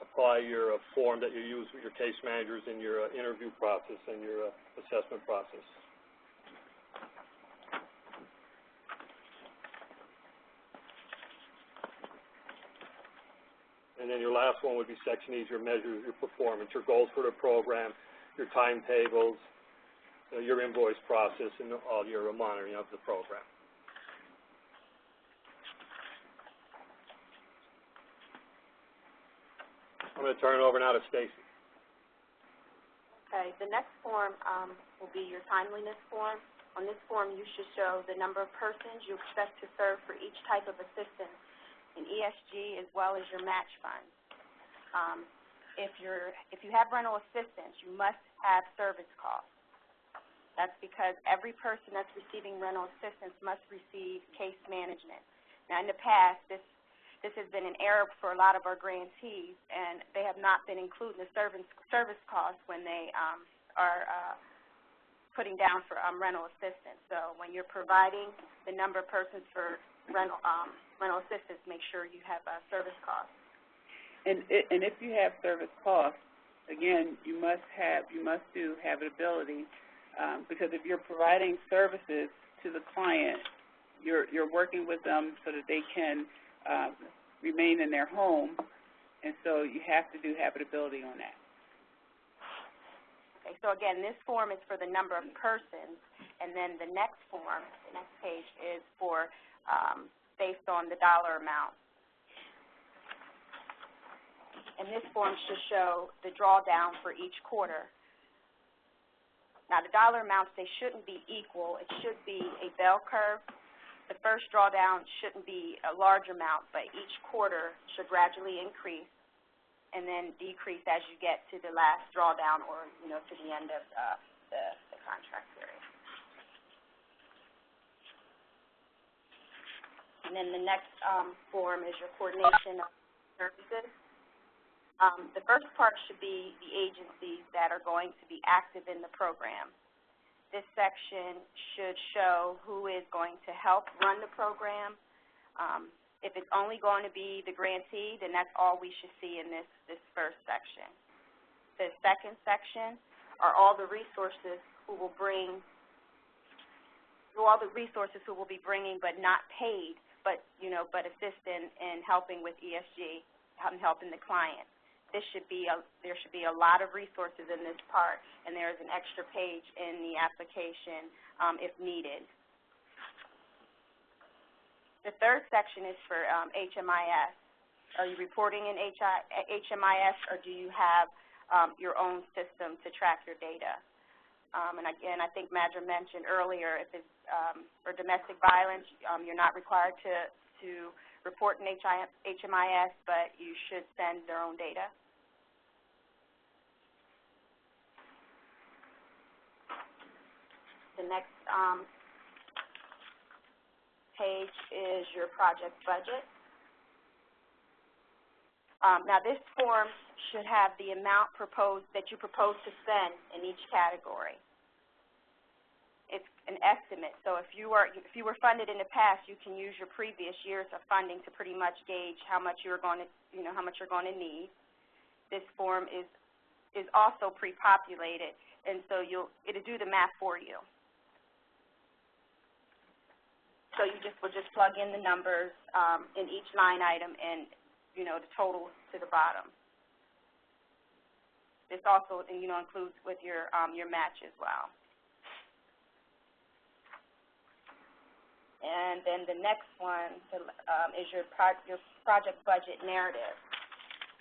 apply your form that you use with your case managers in your interview process and your assessment process. And then your last one would be Section E, your measures, your performance, your goals for the program, your timetables, your invoice process, and all your monitoring of the program. I'm going to turn it over now to Stacy. Okay, the next form will be your timeliness form. On this form, you should show the number of persons you expect to serve for each type of assistance in ESG as well as your match funds. If you have rental assistance, you must have service costs. That's because every person that's receiving rental assistance must receive case management. Now, in the past, this has been an error for a lot of our grantees, and they have not been including the service costs when they are putting down for rental assistance. So when you're providing the number of persons for rental assistance, make sure you have service costs. And if you have service costs, again, you must do habitability, because if you're providing services to the client, you're working with them so that they can remain in their home, and so you have to do habitability on that. Okay, so again, this form is for the number of persons, and then the next form, the next page, is for based on the dollar amount. And this form should show the drawdown for each quarter. Now, the dollar amounts, they shouldn't be equal. It should be a bell curve. The first drawdown shouldn't be a large amount, but each quarter should gradually increase and then decrease as you get to the last drawdown or, to the end of the contract period. And then the next form is your coordination of services. The first part should be the agencies that are going to be active in the program. This section should show who is going to help run the program. If it's only going to be the grantee, then that's all we should see in this first section. The second section are all the resources who will be bringing but not paid, but assist in helping with ESG, helping the client. There should be a lot of resources in this part, and there is an extra page in the application if needed. The third section is for HMIS. Are you reporting in HMIS, or do you have your own system to track your data? And again, I think Madra mentioned earlier, if it's for domestic violence, you're not required to report in HMIS, but you should send their own data. The next page is your project budget. Now, this form should have the amount that you propose to spend in each category. It's an estimate. So if you were funded in the past, you can use your previous years of funding to pretty much gauge how much you're going to need. This form is also pre-populated, and so it'll do the math for you. So you will just plug in the numbers in each line item and the total to the bottom. This also includes with your match as well. And then the next one is your project budget narrative.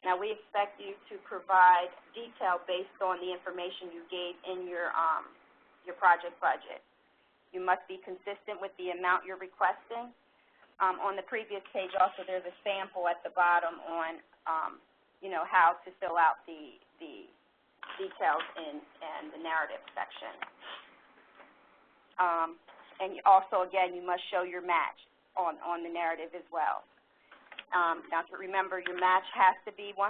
Now, we expect you to provide detail based on the information you gave in your project budget. You must be consistent with the amount you're requesting. On the previous page also, there's a sample at the bottom on, how to fill out the details in the narrative section. And also, again, you must show your match on the narrative as well. Now, to remember, your match has to be 100%.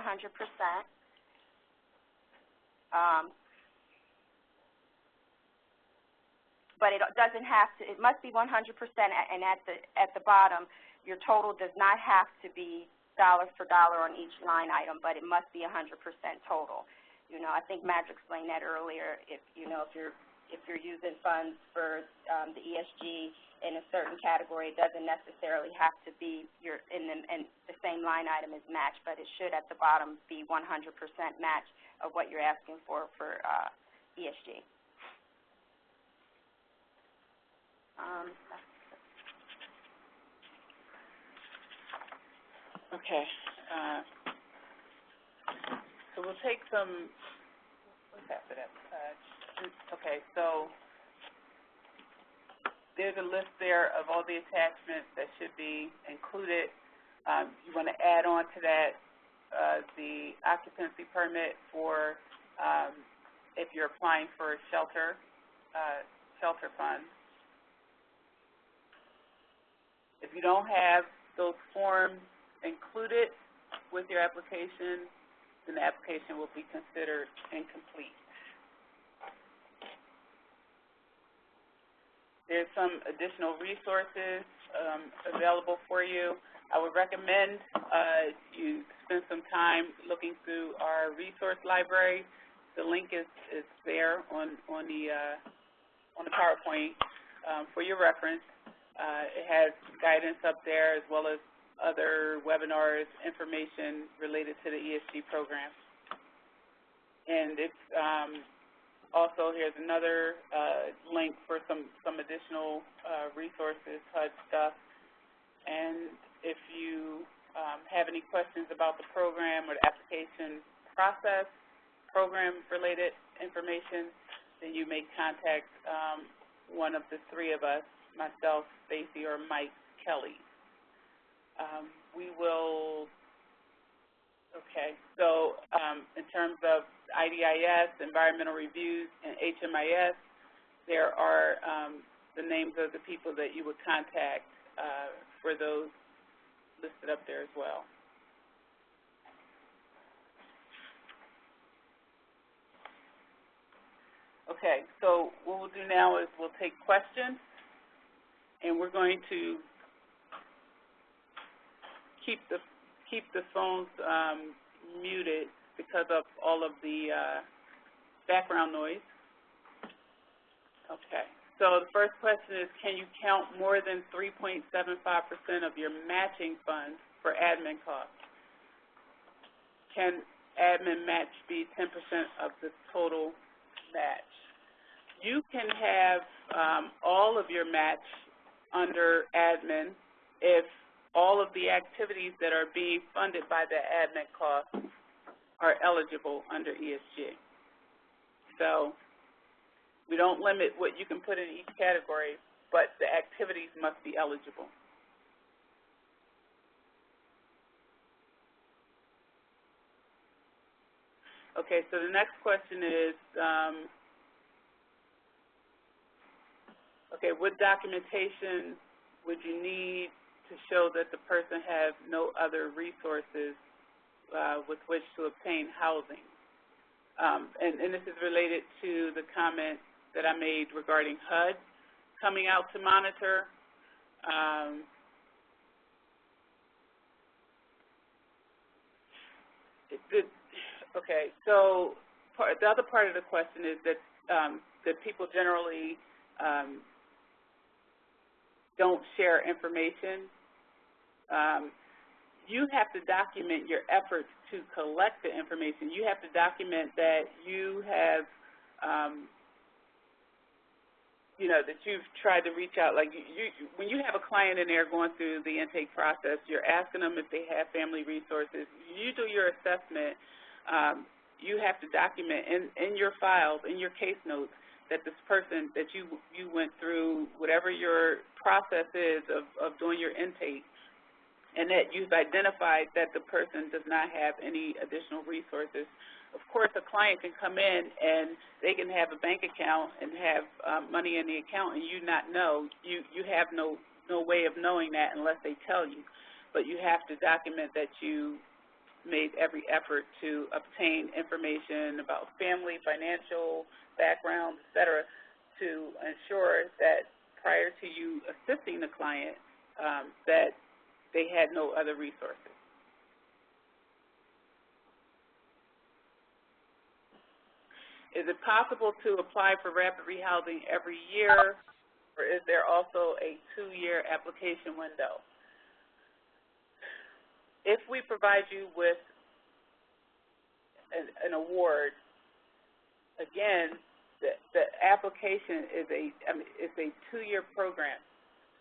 But it doesn't have to. It must be 100%. And at the bottom, your total does not have to be dollar for dollar on each line item, but it must be 100% total. I think Madge explained that earlier. If you're using funds for the ESG in a certain category, it doesn't necessarily have to be in the same line item as match, but it should at the bottom be 100% match of what you're asking for ESG. Okay. So we'll take some. What's after that? Okay. So there's a list there of all the attachments that should be included. You want to add on to that the occupancy permit for if you're applying for a shelter fund. If you don't have those forms included with your application, then the application will be considered incomplete. There's some additional resources available for you. I would recommend you spend some time looking through our resource library. The link is there on the PowerPoint for your reference. It has guidance up there as well as other webinars, information related to the ESG program. And it's also, here's another link for some additional resources, HUD stuff. And if you have any questions about the program or the application process, program-related information, then you may contact one of the three of us, myself, Stacy, or Mike Kelly. We will, okay, so in terms of IDIS, environmental reviews, and HMIS, there are the names of the people that you would contact for those listed up there as well. Okay, so what we'll do now is we'll take questions, and we're going to keep the phones muted because of all of the background noise. Okay, so the first question is, can you count more than 3.75% of your matching funds for admin costs? Can admin match be 10% of the total match? You can have all of your match under admin if all of the activities that are being funded by the admin costs are eligible under ESG. So we don't limit what you can put in each category, but the activities must be eligible. Okay, so the next question is, okay, what documentation would you need to show that the person has no other resources with which to obtain housing? And this is related to the comment that I made regarding HUD coming out to monitor. Okay, so the other part of the question is that that people generally don't share information. You have to document your efforts to collect the information. You have to document that you have that you've tried to reach out. Like when you have a client in there going through the intake process, you're asking them if they have family resources. You do your assessment. You have to document in your files, in your case notes, that this person that you went through, whatever your process is of doing your intake, and that you've identified that the person does not have any additional resources. Of course, a client can come in and they can have a bank account and have money in the account and you not know. You have no way of knowing that unless they tell you. But you have to document that you made every effort to obtain information about family, financial background, et cetera, to ensure that prior to you assisting the client that they had no other resources. Is it possible to apply for rapid rehousing every year, or is there also a 2-year application window? If we provide you with an award, again, the application is it's a 2-year program.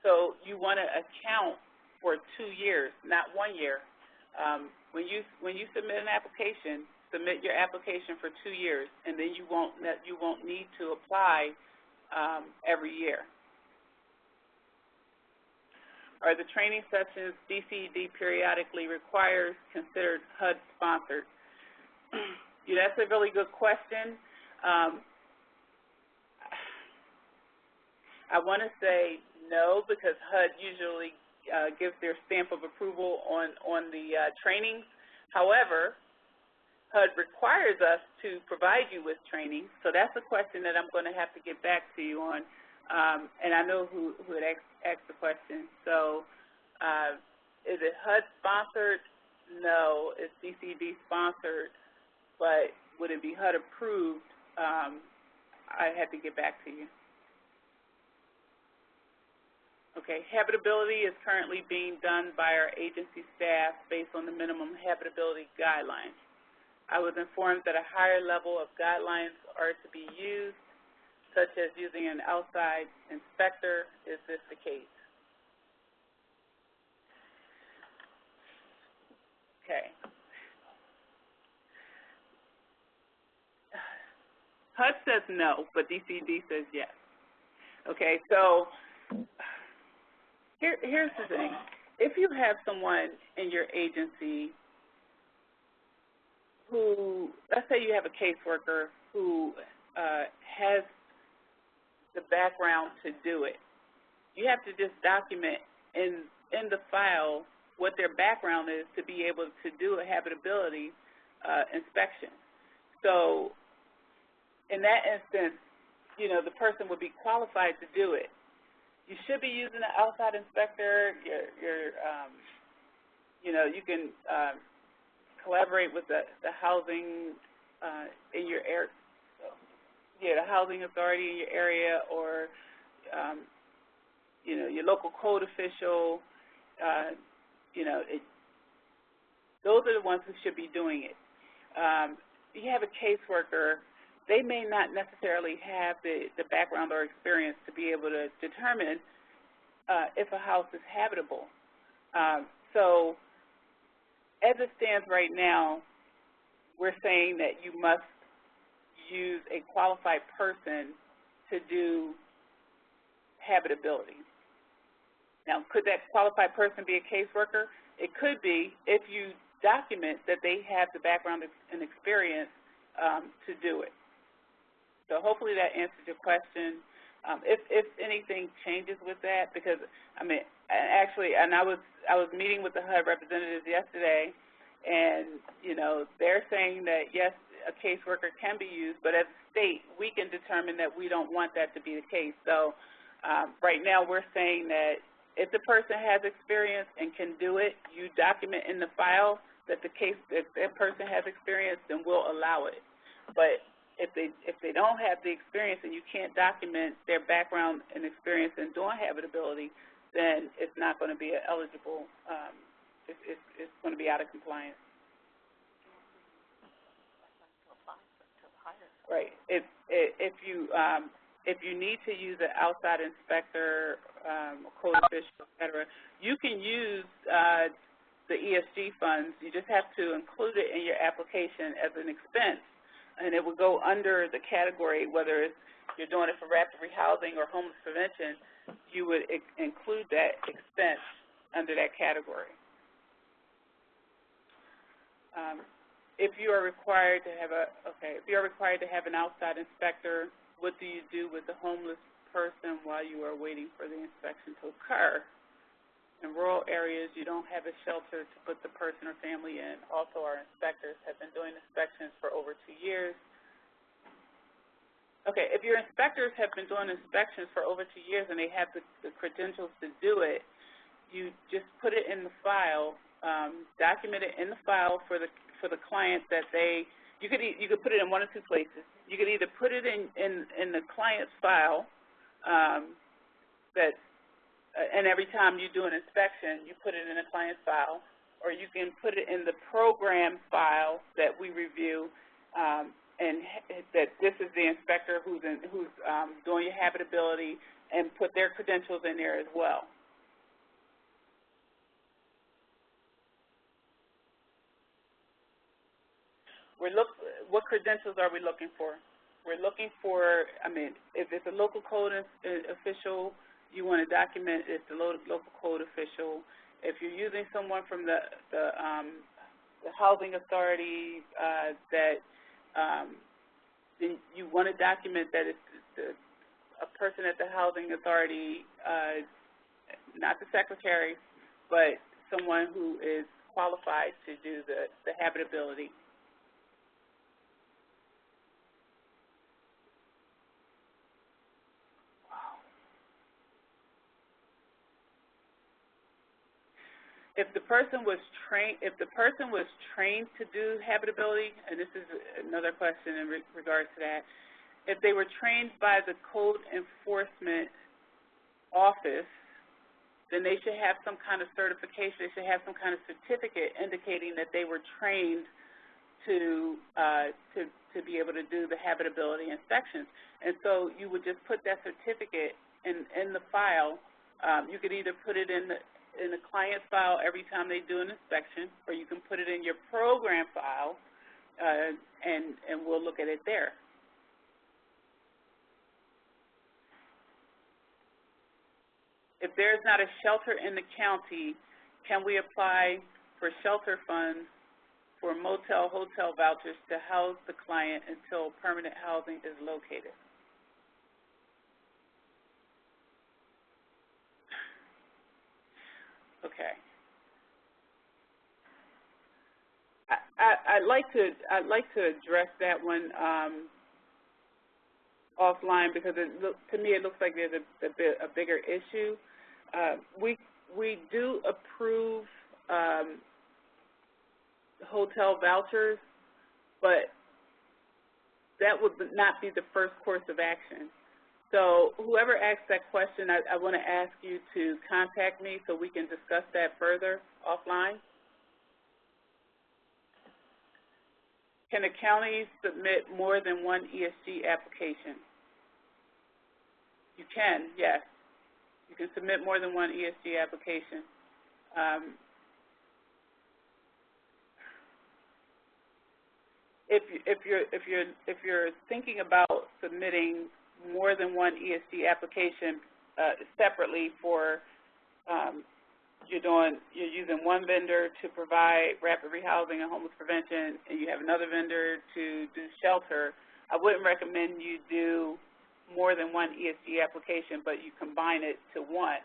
So you want to account for 2 years, not 1 year. When you submit an application, submit your application for 2 years, and then you won't need to apply every year. Are the training sessions DCED periodically requires considered HUD sponsored? That's a really good question. I want to say no, because HUD usually gives their stamp of approval on the trainings. However, HUD requires us to provide you with training, so that's a question that I'm going to have to get back to you on, and I know who had asked the question. So is it HUD sponsored? No, it's DCED sponsored, but would it be HUD approved? I have to get back to you. Okay, habitability is currently being done by our agency staff based on the minimum habitability guidelines. I was informed that a higher level of guidelines are to be used, such as using an outside inspector. Is this the case? Okay. HUD says no, but DCED says yes. Okay, so here's the thing. If you have someone in your agency who, let's say you have a caseworker who has the background to do it, you have to just document in the file what their background is to be able to do a habitability inspection. So in that instance, the person would be qualified to do it. You should be using an outside inspector. You can collaborate with the housing in your area, the housing authority in your area, or your local code official. Those are the ones who should be doing it. You have a caseworker. They may not necessarily have the background or experience to be able to determine if a house is habitable. So as it stands right now, we're saying that you must use a qualified person to do habitability. Now, could that qualified person be a caseworker? It could be if you document that they have the background and experience to do it. So hopefully that answers your question. If anything changes with that, because I was meeting with the HUD representatives yesterday, and they're saying that yes, a caseworker can be used, but as a state, we can determine that we don't want that to be the case. So right now, we're saying that if the person has experience and can do it, you document in the file that that person has experience, then we'll allow it. But if they don't have the experience and you can't document their background and experience in doing habitability, then it's not going to be eligible. It's going to be out of compliance. Right. If if you need to use an outside inspector, code official, et cetera, you can use the ESG funds. You just have to include it in your application as an expense, and it will go under the category, whether it's you're doing it for rapid rehousing or homeless prevention, you would include that expense under that category. If you are required to have an outside inspector, what do you do with the homeless person while you are waiting for the inspection to occur? In rural areas, you don't have a shelter to put the person or family in. Also, our inspectors have been doing inspections for over 2 years. Okay, if your inspectors have been doing inspections for over 2 years and they have the credentials to do it, you just put it in the file, document it in the file for the client that you could put it in one of two places. You could either put it in the client's file and every time you do an inspection, you put it in a client's file, or you can put it in the program file that we review, and that this is the inspector who's doing your habitability, and put their credentials in there as well. What credentials are we looking for? We're looking for, if it's a local code official, you want to document it's the local code official. If you're using someone from the housing authority, then you want to document that it's a person at the housing authority, not the secretary, but someone who is qualified to do the habitability. If the person was trained to do habitability, and this is another question in regards to that, if they were trained by the code enforcement office, then they should have some kind of certification. They should have some kind of certificate indicating that they were trained to be able to do the habitability inspections. And so you would just put that certificate in the file. You could either put it in the client file every time they do an inspection, or you can put it in your program file, and we'll look at it there. If there's not a shelter in the county, can we apply for shelter funds for motel, hotel vouchers to house the client until permanent housing is located? Okay. I'd like to address that one offline, because to me it looks like there's a bigger issue. We do approve hotel vouchers, but that would not be the first course of action. So whoever asked that question, I want to ask you to contact me so we can discuss that further offline. Can a county submit more than one ESG application? You can, yes. You can submit more than one ESG application. If you're thinking about submitting more than one ESG application separately for you're using one vendor to provide rapid rehousing and homeless prevention, and you have another vendor to do shelter, I wouldn't recommend you do more than one ESG application, but you combine it to one.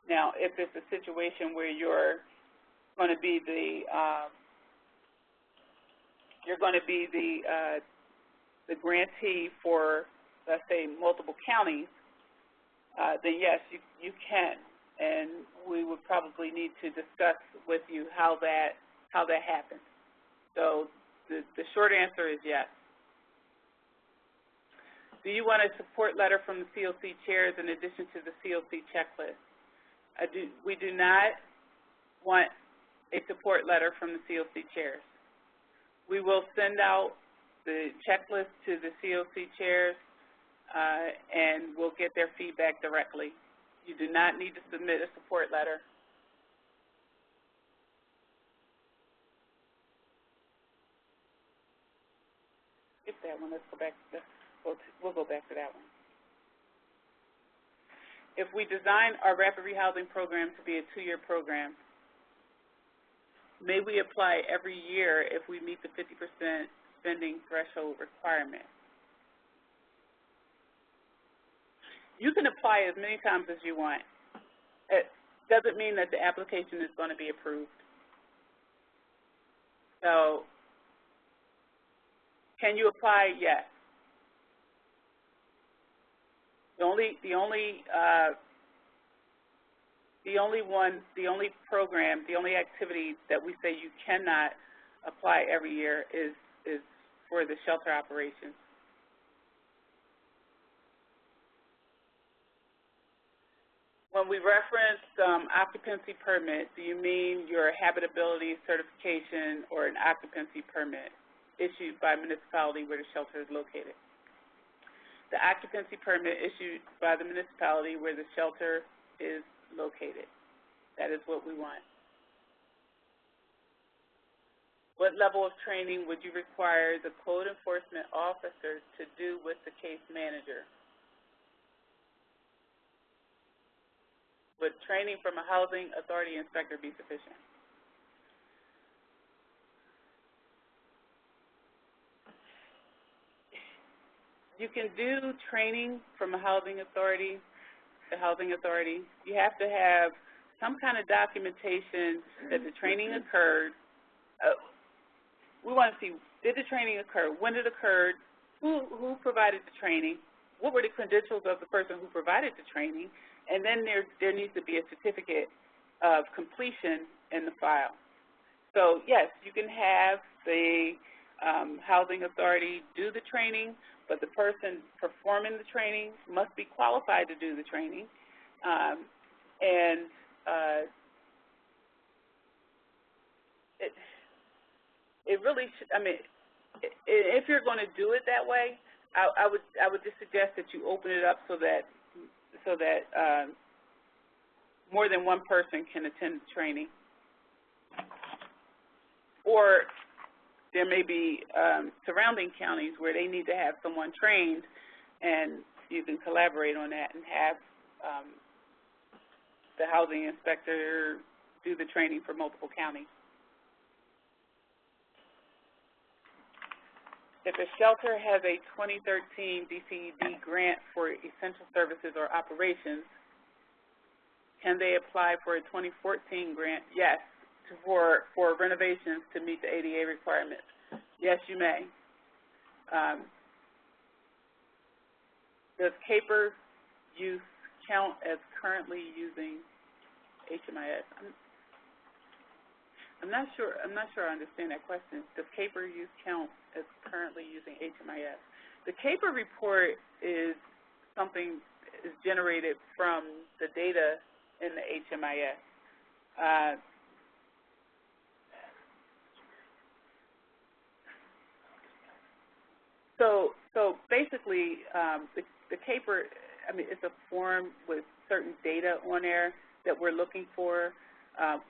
Now, if it's a situation where you're going to be the grantee for, let's say, multiple counties, then yes, you can, and we would probably need to discuss with you how that happens. So the short answer is yes. Do you want a support letter from the COC chairs in addition to the COC checklist? We do not want a support letter from the COC chairs. We will send out the checklist to the COC chairs and we'll get their feedback directly. You do not need to submit a support letter. Skip that one. Let's go back to we'll go back to that one. If we design our rapid rehousing program to be a 2-year program, may we apply every year if we meet the 50% spending threshold requirement? You can apply as many times as you want. It doesn't mean that the application is going to be approved. So, can you apply? Yes. The only activity that we say you cannot apply every year is for the shelter operations. When we reference occupancy permit, do you mean your habitability certification or an occupancy permit issued by municipality where the shelter is located? The occupancy permit issued by the municipality where the shelter is located. That is what we want. What level of training would you require the code enforcement officer to do with the case manager? Would training from a housing authority inspector be sufficient? You can do training from a housing authority, the housing authority. You have to have some kind of documentation that the training occurred. We want to see, did the training occur? When it occurred? Who provided the training? What were the credentials of the person who provided the training? And then there needs to be a certificate of completion in the file. So, yes, you can have the housing authority do the training, but the person performing the training must be qualified to do the training. It really should, I mean, if you're going to do it that way, I would just suggest that you open it up so that more than one person can attend the training. Or there may be surrounding counties where they need to have someone trained, and you can collaborate on that and have the housing inspector do the training for multiple counties. If a shelter has a 2013 DCED grant for essential services or operations, can they apply for a 2014 grant? Yes, for renovations to meet the ADA requirements. Yes, you may. Does CAPER use count as currently using HMIS? I'm not sure I understand that question. Does CAPER use count as currently using HMIS? The CAPER report is something is generated from the data in the HMIS. So basically, the CAPER, I mean, it's a form with certain data on there that we're looking for.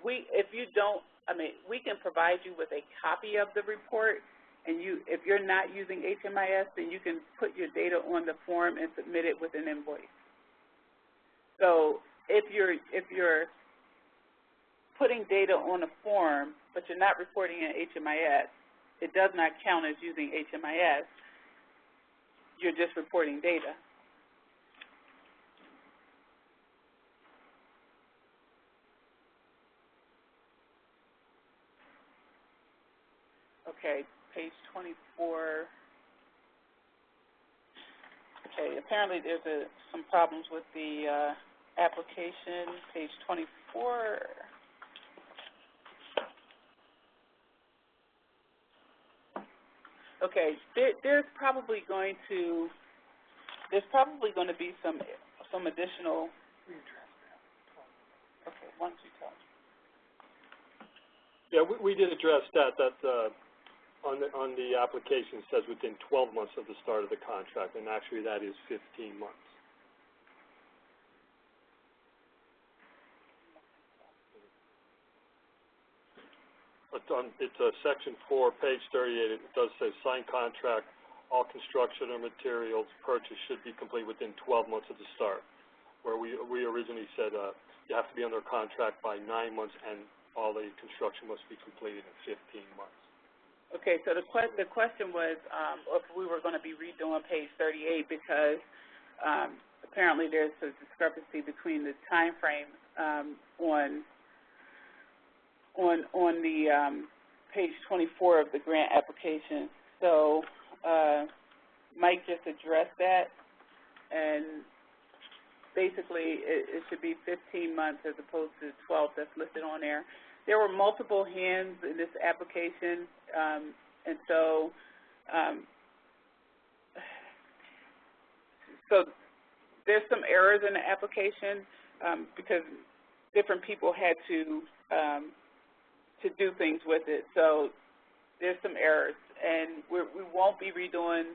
If you don't, I mean, we can provide you with a copy of the report, and if you're not using HMIS, then you can put your data on the form and submit it with an invoice. So if you're putting data on a form, but you're not reporting in HMIS, it does not count as using HMIS. You're just reporting data. Okay, page 24. Okay, apparently there's some problems with the application, page 24. Okay, there's probably going to be some additional. Okay, why don't you tell me? Yeah, we did address that on the application, it says within 12 months of the start of the contract, and actually that is 15 months. It's section 4, page 38. It does say signed contract. All construction or materials purchased should be complete within 12 months of the start. Where we originally said you have to be under contract by 9 months, and all the construction must be completed in 15 months. Okay, so the question was if we were going to be redoing page 38 because apparently there's a discrepancy between the time frame on the page 24 of the grant application. So Mike just addressed that, and basically it should be 15 months as opposed to 12 that's listed on there. There were multiple hands in this application, and so there's some errors in the application because different people had to do things with it. So there's some errors, and we won't be redoing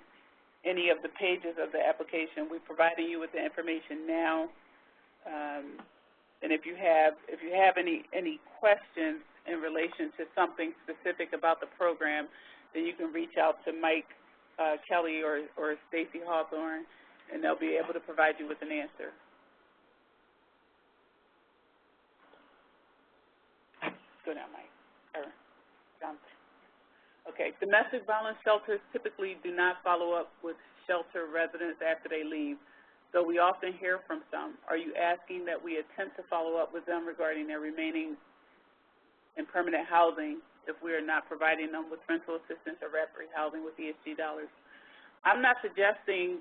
any of the pages of the application. We're providing you with the information now. And if you have any questions in relation to something specific about the program, then you can reach out to Mike Kelly or Stacy Hawthorne, and they'll be able to provide you with an answer. Go down, Mike. Or Johnson. Okay. Domestic violence shelters typically do not follow up with shelter residents after they leave. So we often hear from some. Are you asking that we attempt to follow up with them regarding their remaining in permanent housing if we are not providing them with rental assistance or rapid housing with ESG dollars? I'm not suggesting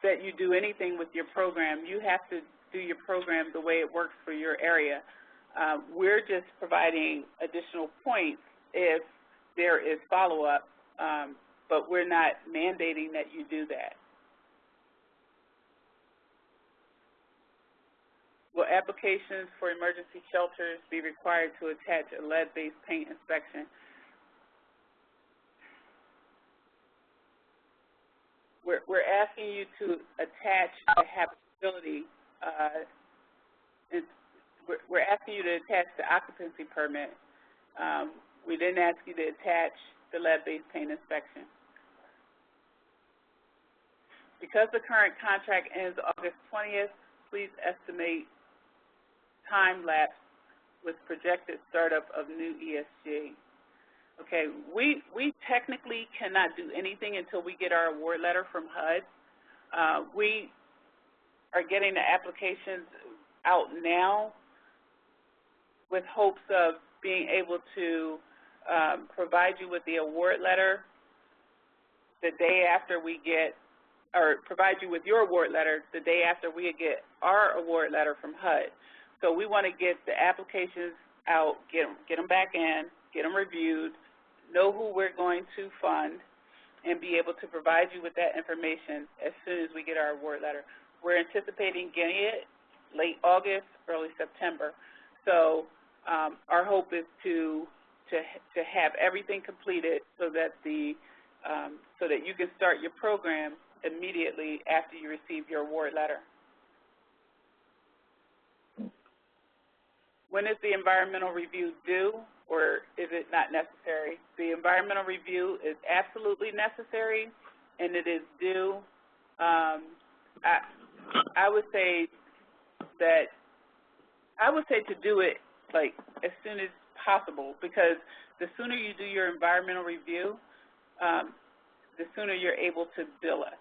that you do anything with your program. You have to do your program the way it works for your area. We're just providing additional points if there is follow-up, but we're not mandating that you do that. Will applications for emergency shelters be required to attach a lead-based paint inspection? We're asking you to attach the habitability. We're asking you to attach the occupancy permit. We didn't ask you to attach the lead-based paint inspection. Because the current contract ends August 20th, please estimate time lapse with projected startup of new ESG. Okay, we technically cannot do anything until we get our award letter from HUD. We are getting the applications out now with hopes of being able to provide you with the award letter the day after we get, or provide you with your award letter the day after we get our award letter from HUD. So we want to get the applications out, get them back in, get them reviewed, know who we're going to fund, and be able to provide you with that information as soon as we get our award letter. We're anticipating getting it late August, early September. So our hope is to have everything completed so that you can start your program immediately after you receive your award letter. When is the environmental review due, or is it not necessary? The environmental review is absolutely necessary, and it is due. I would say to do it like as soon as possible, because the sooner you do your environmental review, the sooner you're able to bill us.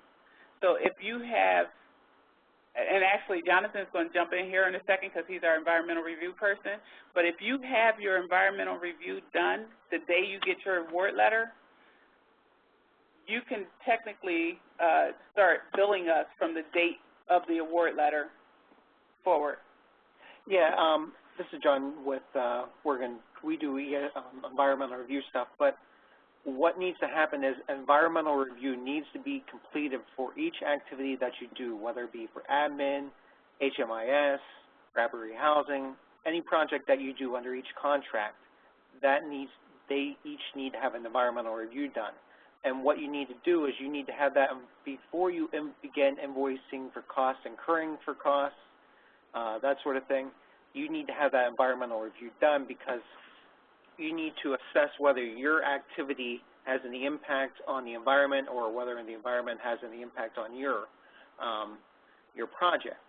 So if you have, and actually Jonathan's going to jump in here in a second because he's our environmental review person, but if you have your environmental review done the day you get your award letter, you can technically start billing us from the date of the award letter forward. Yeah, this is John with Oregon. We do environmental review stuff, but what needs to happen is environmental review needs to be completed for each activity that you do, whether it be for admin, HMIS, rapid rehousing, any project that you do under each contract. That needs they each need to have an environmental review done. And what you need to do is you need to have that before you begin invoicing for costs, incurring for costs, that sort of thing. You need to have that environmental review done because you need to assess whether your activity has any impact on the environment or whether the environment has any impact on your project.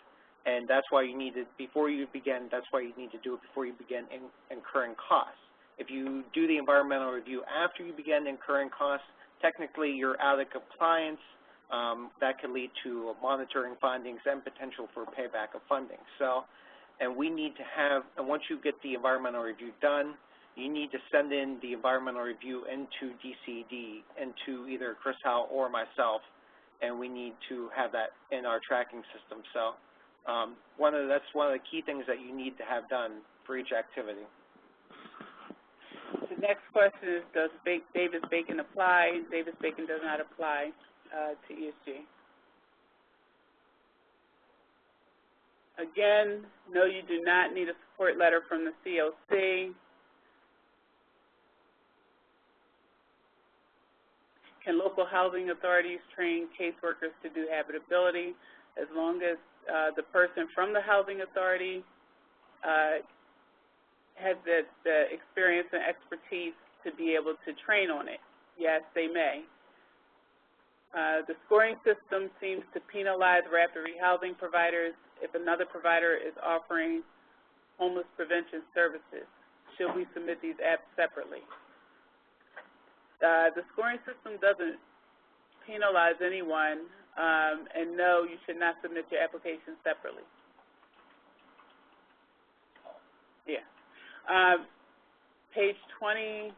And that's why you need to, before you begin, that's why you need to do it before you begin incurring costs. If you do the environmental review after you begin incurring costs, technically you're out of compliance. That could lead to monitoring findings and potential for payback of funding. So, and we need to have, and once you get the environmental review done, you need to send in the environmental review into DCED, into either Chris Howell or myself, and we need to have that in our tracking system. So that's one of the key things that you need to have done for each activity. The next question is, does Davis-Bacon apply? Davis-Bacon does not apply to ESG. Again, no, you do not need a support letter from the COC. Can local housing authorities train caseworkers to do habitability? As long as the person from the housing authority has the experience and expertise to be able to train on it. Yes, they may. The scoring system seems to penalize rapid rehousing providers if another provider is offering homeless prevention services. Should we submit these apps separately? The scoring system doesn't penalize anyone, and no, you should not submit your application separately. Yeah. Page 20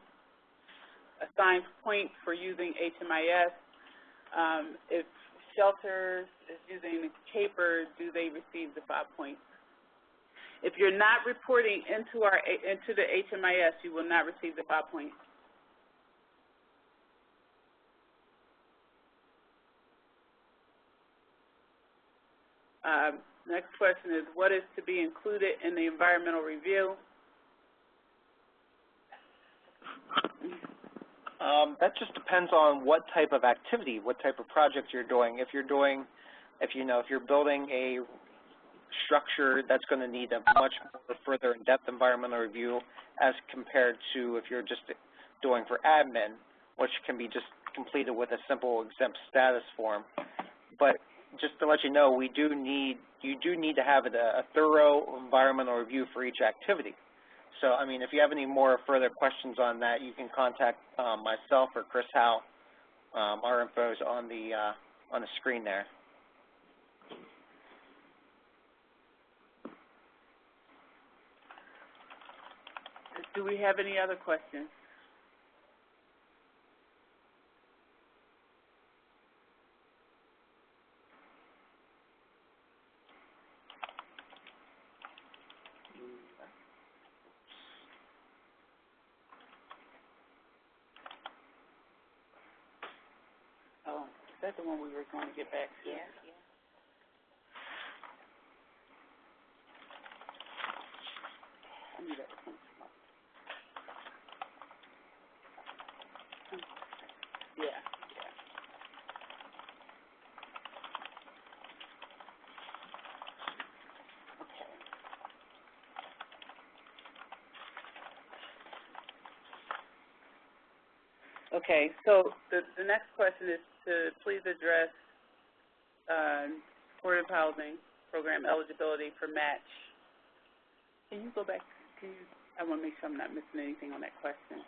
assigns points for using HMIS. If shelters is using CAPER, do they receive the 5 points? If you're not reporting into the HMIS, you will not receive the 5 points. Next question is, what is to be included in the environmental review? That just depends on what type of activity, what type of project you're doing. If you're building a structure, that's going to need a much more further in-depth environmental review as compared to if you're just doing for admin, which can be just completed with a simple exempt status form. But just to let you know, you do need to have a thorough environmental review for each activity. So, I mean, if you have any more further questions on that, you can contact myself or Chris Howell. Our info is on the screen there. Do we have any other questions? Oh, is that the one we were going to get back to? Yeah. I need that. Yeah. Okay, so the next question is to please address supportive housing program eligibility for match. Can you go back? I want to make sure I'm not missing anything on that question.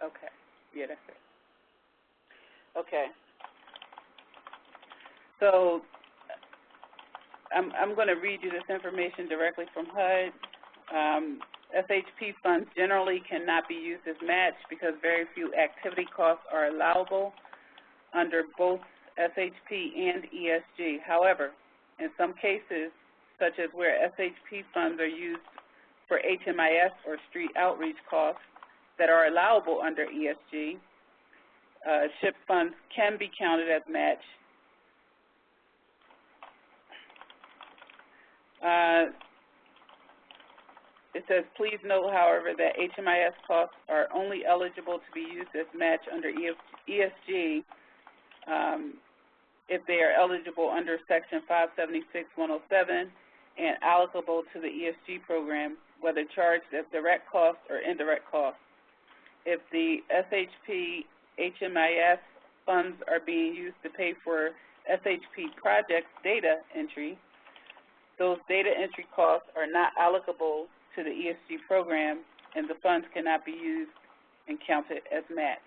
Okay, yeah, that's it. Okay. So I'm going to read you this information directly from HUD. SHP funds generally cannot be used as match because very few activity costs are allowable under both SHP and ESG. However, in some cases, such as where SHP funds are used for HMIS or street outreach costs that are allowable under ESG, SHIP funds can be counted as match. It says, please note, however, that HMIS costs are only eligible to be used as match under ESG if they are eligible under Section 576-107 and allocable to the ESG program, whether charged as direct costs or indirect costs. If the SHP HMIS funds are being used to pay for SHP project data entry, those data entry costs are not allocable to the ESG program, and the funds cannot be used and counted as match.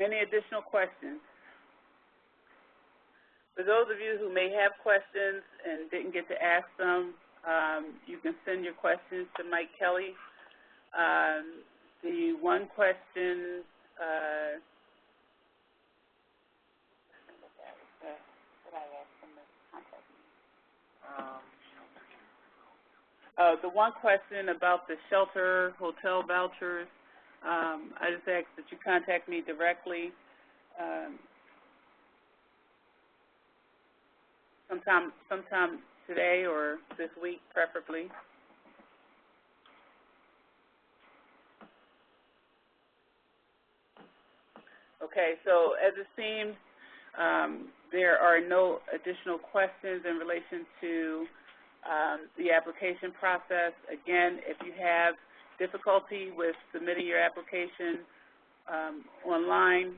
Any additional questions? For those of you who may have questions and didn't get to ask them, you can send your questions to Mike Kelly. The one question, the one question about the shelter, hotel vouchers, I just ask that you contact me directly. Sometime today or this week, preferably. Okay, so as it seems, there are no additional questions in relation to the application process. Again, if you have difficulty with submitting your application online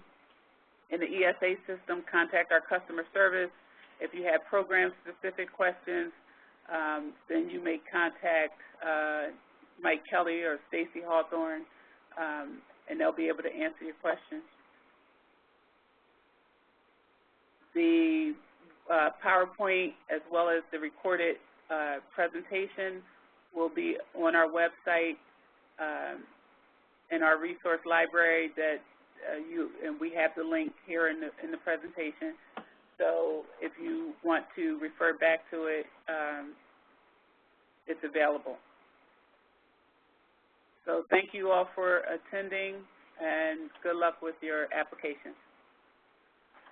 in the ESA system, contact our customer service. If you have program-specific questions, then you may contact Mike Kelly or Stacy Hawthorne, and they'll be able to answer your questions. The PowerPoint as well as the recorded presentation will be on our website in our resource library that and we have the link here in the presentation. So if you want to refer back to it, it's available. So thank you all for attending, and good luck with your application.